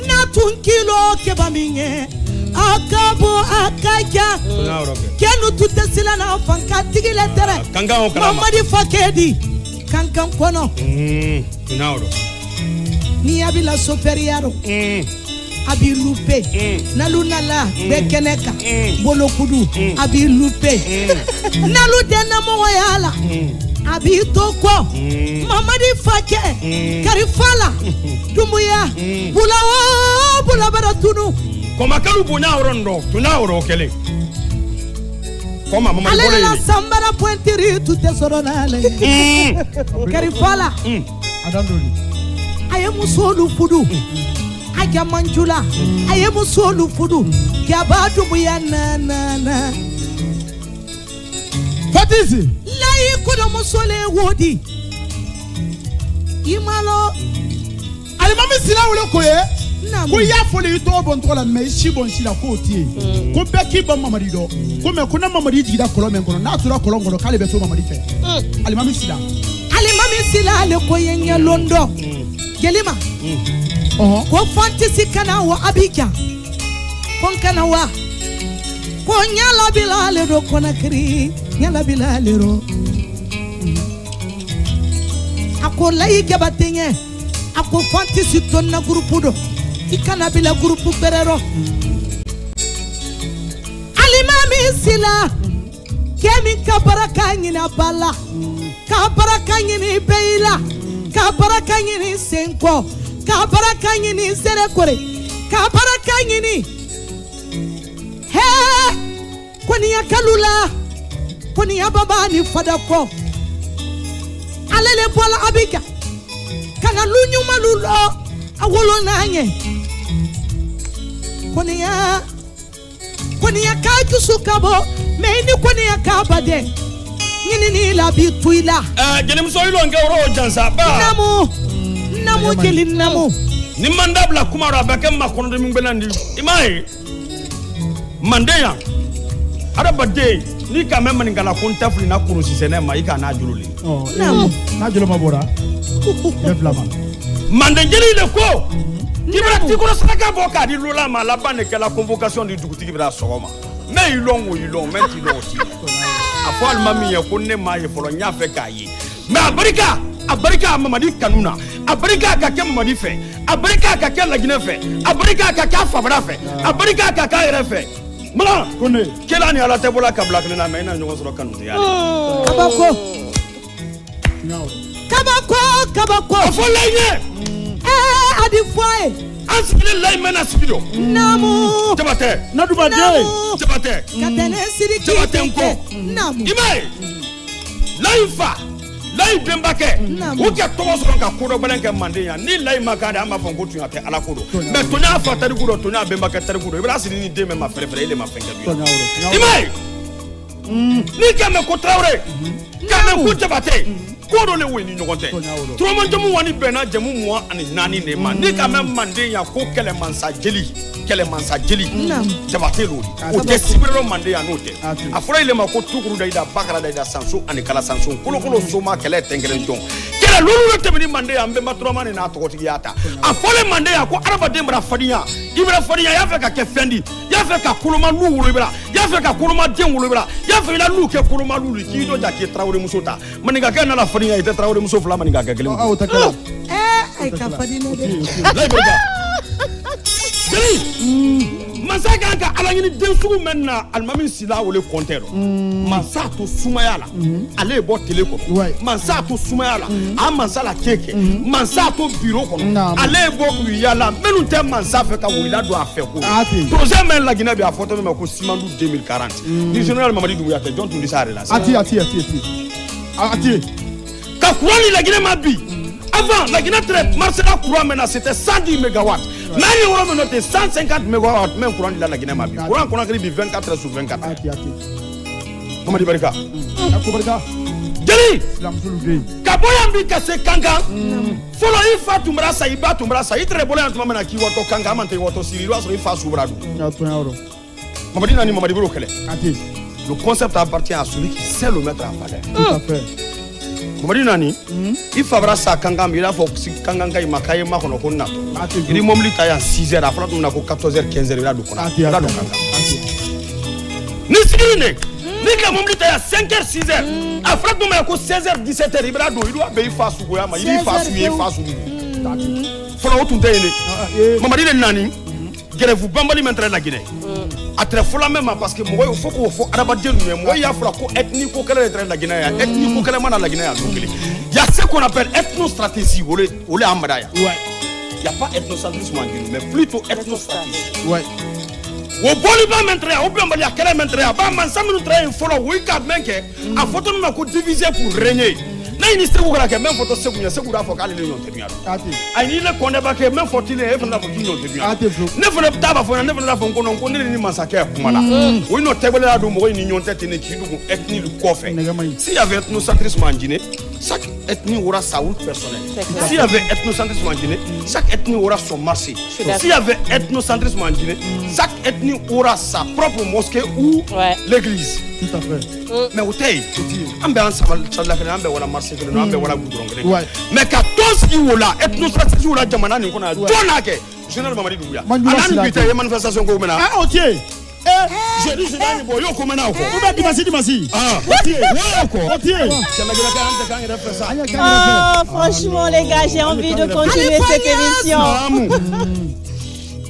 na tun kilo ke baminge Akabo akaja. Kenu tutesila na fanka tigile tere. Mamadi fakedi. Kankan kono. Ni abila soferiaro. Abi lupe. Nalunala bekeneka. Bolokudu. Abi lupe. Nalu dena moyala. Abi toko. Mamadi fake. Karifala. Dumbuya. Bulawa. Bulabara tunu.
Koma kalu bunya orondo. Tuna oro kele. Koma mama bole.
Ale la sambara pointiri tute soronale. Karifala.
Adandoli.
Ayemu solu fudu. Aja manjula. Ayemu solu fudu. Kiabadu buya na.
Fatisi.
Lai kudo musole wodi. Imalo.
Alimami sila wole koye. Ko ya fole ito bon to la me shi bon shi la ko tie. Ko be ki bon mamadi do. Ko me ko na mamadi jida kolo men kono na tura kolo ngono kale be to mamadi fe. Alimami sila le koye nya londo. Gelima. Ko fantisi kana wa abika. Kon kana wa. Ko nyala bilale do kona kri. Nyala bilale ro. Ako lai ke batenye. Ako fantisi tonna grupu do. Ikana bila grupu berero. Alimami sila. Kemi kabaraka nyina bala. Kabaraka nyini beila. Kabaraka nyini senko. Kabaraka nyini serekore. Kabaraka nyini. He. Kwani ya kalula. Kwani ya baba ni fadako. Alele bola abika. Kana lunyu malulo. Awolo nanye. Kwani ya kaju sukabo. Meini kwani ya kabade. Nini la bituila.
Jeli mso ilo nge uro jansa ba.
Namu jeli namu.
Ni mandabla kumara beke makono de mbelandi. Imai. Mandeya. Arabade ni kamema ningala kontafuli na kurusi senema ika na jululi.
Namu.
Na julo mabora. Devlama.
Mandengeli le ko. Kibra tikoro saka boka di lola ma la bane que la convocation du dugutigi bra sogoma. Mais ilong menti lo aussi. Afal mami ya konne ma ye folo nya fe kayi. Mais abarika mamadi kanuna. Abarika ka ke mamadi fe. Abarika ka ke lagine fe. Abarika ka ka fabra fe. Abarika ka ka ere fe. Mala konne kela ni ala tebola ka black na me na nyongo soro kanu ya.
Kabako.
Afolenye.
Adi foye.
Ansikile lai mena sibido.
Namu.
Tabate.
Naduma de.
Tabate.
Katene siriki.
Tabate nko.
Namu.
Imai. Laifa. Lai bembake. Uke togo soro ka kodo balenke mandeya. Ni lai makada ama fongo tu ate ala kodo. Me tonya fa tari kodo tonya bembake tari kodo. Ibra sini ni deme ma frefre ile ma fenga bi. Imai. Ni kame ko traure. Kame ko tabate. Kodo le weni nyogonte. Tromo jamu wani bena jamu mwa ani nani ne ma. Ni kame mande ya ko kele mansa jeli. Jabate lodi. O te sibiro mande ya note. Afura ile ma ko tukuru da ida bakara da ida sansu ani kala sansu. Kolo soma kele tengere njon. Kele lolu te bini mande ya mbe matroma ni na to ko tigiyata. Afole mande ya ko araba dembra fadiya. Ibra fadiya ya fe ka ke fendi. Ya fe ka kuluma lu wulu ibra. Ya fe ka kuluma den wulu ibra. Ya fe la lu ke kuluma lu ki do ja ke traure musota. Maninga ke na la fadiya ite traure muso fla maninga ke gele.
Ah o takala.
Ay ka fadina de.
Masaka ka alangini densugu menna almami sila wole kontero mansa to sumaya la ale bo tele ko mansa to sumaya la a mansa la keke mansa to bureau ko ale bo ku yala menu te mansa fe ka wila do afe ko projet men la Guinée be a photo me ko Simandu 2040 ni général Mamadi Doumbouya te jontu disare la
ati
ka courant la Guinée ma bi avant la Guinée traite Marcela courant maintenant c'était 110 mégawatts. Mais il y a noté 150 mégawatts même courant de la Guinée ma bi. Courant qu'on a créé 24 heures sur 24. Comment dit Barika? Jeli. Kaboyambi kase kanga. Follow ifa tumra sa iba tumra sa itre bola antuma mena ki woto kanga mante woto siriwa so ifa subradu. Mamadi nani Mamadi bro kele. Le concept appartient à celui qui sait le mettre en valeur.
Tout à fait.
Mamadi nani il faudra ça kangam il a faut kanganga imakaye makono konna il momli ta ya 6h après on a ko 14h 15h il a do kona la do kanga ni sigine ni ka momli ta ya 5h 6h après on a ko 16h 17h il a do il doit be fasu go ya ma il fasu folo tunte ni Mamadi nani grève bambali mentre la Guinée a très fort même parce que moi il faut qu'on faut arabadir nous moi il y a fera ko ethnique ko kala de la Guinée ethnique ko kala mana la Guinée il y a ce qu'on appelle ethnostratégie olé ambaraya ouais il y a pas ethnocentrisme en Guinée mais plutôt ethnostratégie ouais au boli ba mentre au bambali a kala mentre ba man ça nous train follow oui quand même que a photo nous ko diviser pour régner na ini se ko kala même photo se kunya se ko da fo kala le non tenir ai ni le konde ba ke même photo le e fana fo non tenir ne fana taba fo ne fana fo ko non ko ni massacre kuma la oui no tebele la do mo ni nyon tete ne ki du ethnie le kofe si y avait ethnocentrisme en Guinée chaque ethnie aura sa route personnelle si y avait ethnocentrisme en Guinée chaque ethnie aura son marché si y avait ethnocentrisme en Guinée chaque ethnie aura sa propre mosquée ou l'église tout à fait mais au tay ambe ensemble la ambe wala marché ambe wala goudron mais ka tous qui wala ethnocentrisme wala jamana ni ko na dona ke général Mamadi Doumbouya anani bité manifestation ko mena
ah ok
je dis c'est boy yo ko mena ko
dimasi
ah
franchement les gars j'ai envie de continuer cette émission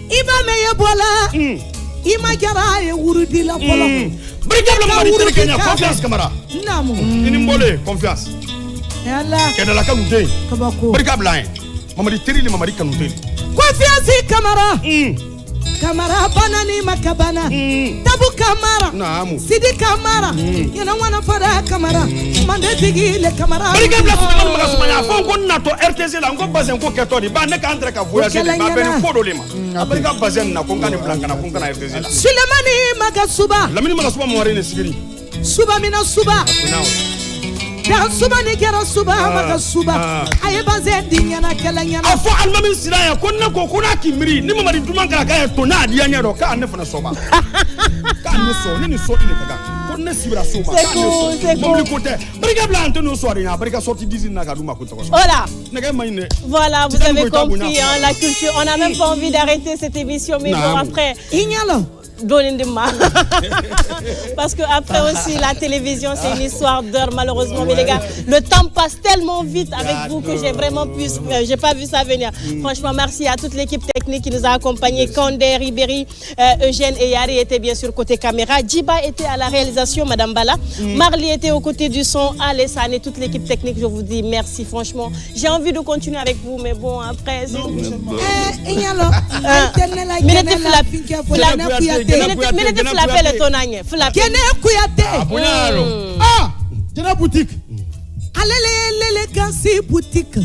Iba meye bola ima gara e wurudi la polo
brigade Mamadi Kenya confiance camara
namu
ini mbole confiance
yalla
kena la kanute
kabako
brigade line Mamadi Terili Mamadi kanute
confiance camara Kamara banani makabana tabu kamara
naamu
sidi kamara yana wana fara kamara mande tigile kamara
brigade la sumana makasumanya fo ko nato RTZ la ngo bazen ko ketori ba ne ka entre ka voyager ba ben ko dolema brigade bazen na ko ngani blanca na ko ngana RTZ la
Sulemani magasuba
lamini magasuba mo wari ne sigiri
suba mina suba dan suba ni kera suba magasuba aye bazen dinyana kelanyana
afo almami siraya ko ne ko kuna kimiri ni Mamadi duman kala ka to na dia nya do ka ne fana soba ka ne so ni so ni kaga ko ne sibra soba ka ne so mo li côté brigade la Antonio soari na brigade sorti dizine na ka duma ko to
voilà
voilà
vous avez compris hein, la culture on n'a même pas envie d'arrêter cette émission mais bon après ignalo parce que après aussi la télévision c'est une histoire d'heure malheureusement mais les gars le temps passe tellement vite avec vous que j'ai pas vu ça venir. Franchement merci à toute l'équipe technique qui nous a accompagnés. Kandé, Ribéry, Eugène et Yari étaient bien sûr côté caméra, Djiba était à la réalisation, Madame Bala, Marley était aux côtés du son, Alessane et toute l'équipe technique, je vous dis merci franchement. J'ai envie de continuer avec vous mais bon après Minute flapper le tonage.
Kene Kouyaté.
Ah, Jena boutique.
L'élégance boutique.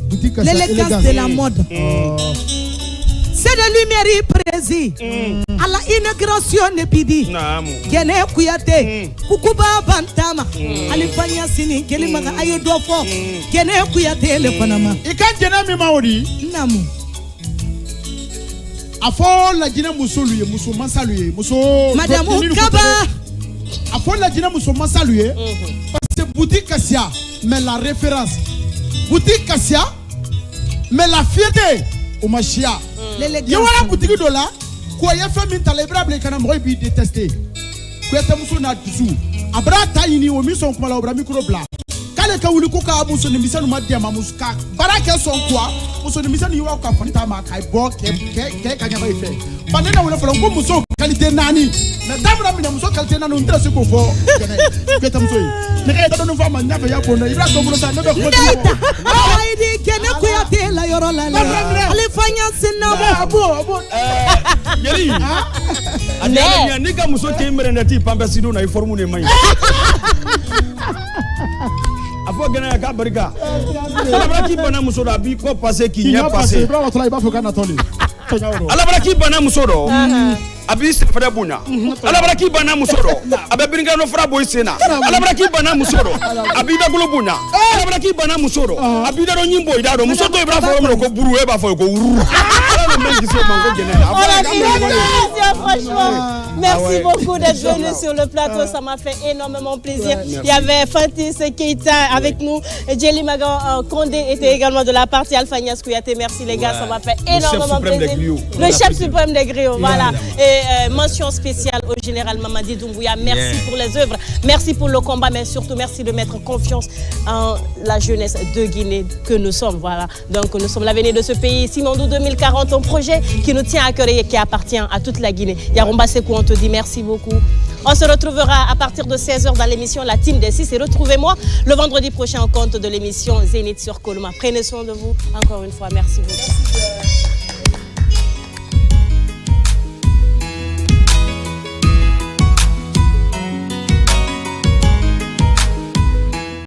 Boutique
l'élégance de la mode. C'est de lumière précis. À la inauguration de Pidi. Kene Kouyaté. Kukuba Bantama. Alifanya sini Kelimaga Ayodofo. Kene Kouyaté le Panama.
Et quand Jena Mimaori.
Namu.
Afo la Guinée musolue muso mansaluye muso
Madame Kaba
afo la Guinée muso mansaluye parce que boutique Kassia mais la référence boutique Kassia mais la fierté au machia y wala boutique do la ko ya fami talebra kana mo bi détester ko ta muso na dusu abra tayini o mi son kuma la obra micro bla kale ka wuli ko ka muso ni misanu ma dia ma muska baraka son quoi muso ni misanu yiwa ka fanta ma kai bo ke ka nya ba ife banena wala fala ko muso qualité nani na dabra mi na muso qualité nani ndra se ko fo ke ta muso yi ne ka da no fa ma nya ba ya ko na ibra ko muso sa ne be ko
ai di Kene Kouyaté la yoro la ali fanya sinna
abo yeli adela ni ka muso ke merenda ti pamba sido na informu ne mai afo gana ka barika ala ki bana muso da bi ko passer ki nya passer
bra watla iba fo kana toli
ala ki bana muso do abi se fada bunya ala ki bana muso do abe biringa no fra boy sena ala ki bana muso do abi da gulo bunya ala ki bana muso do abi da do nyimbo ida do muso do ibra fo ko buru e ba fo ko wuru ala
franchement. Merci beaucoup d'être venu sur le plateau. Ça m'a fait énormément plaisir. Il y avait Fantis Keita avec nous. Jelly Magan Condé était également de la partie Alpha Nias Kouyaté. Merci les gars, ça m'a fait énormément plaisir. Le chef suprême des griots, voilà. Et mention spéciale au général Mamadi Doumbouya. Merci pour les œuvres, merci pour le combat, mais surtout merci de mettre confiance en la jeunesse de Guinée que nous sommes. Voilà. Donc nous sommes l'avenir de ce pays. Simandou 2040, un projet qui nous tient à cœur et qui appartient à toute la Guinée. Yaromba Sekou, on te dit merci beaucoup. On se retrouvera à partir de 16h dans l'émission La Team des 6 et retrouvez-moi le vendredi prochain au compte de l'émission Zénith sur Coloma. Prenez soin de vous. Encore une fois, merci beaucoup.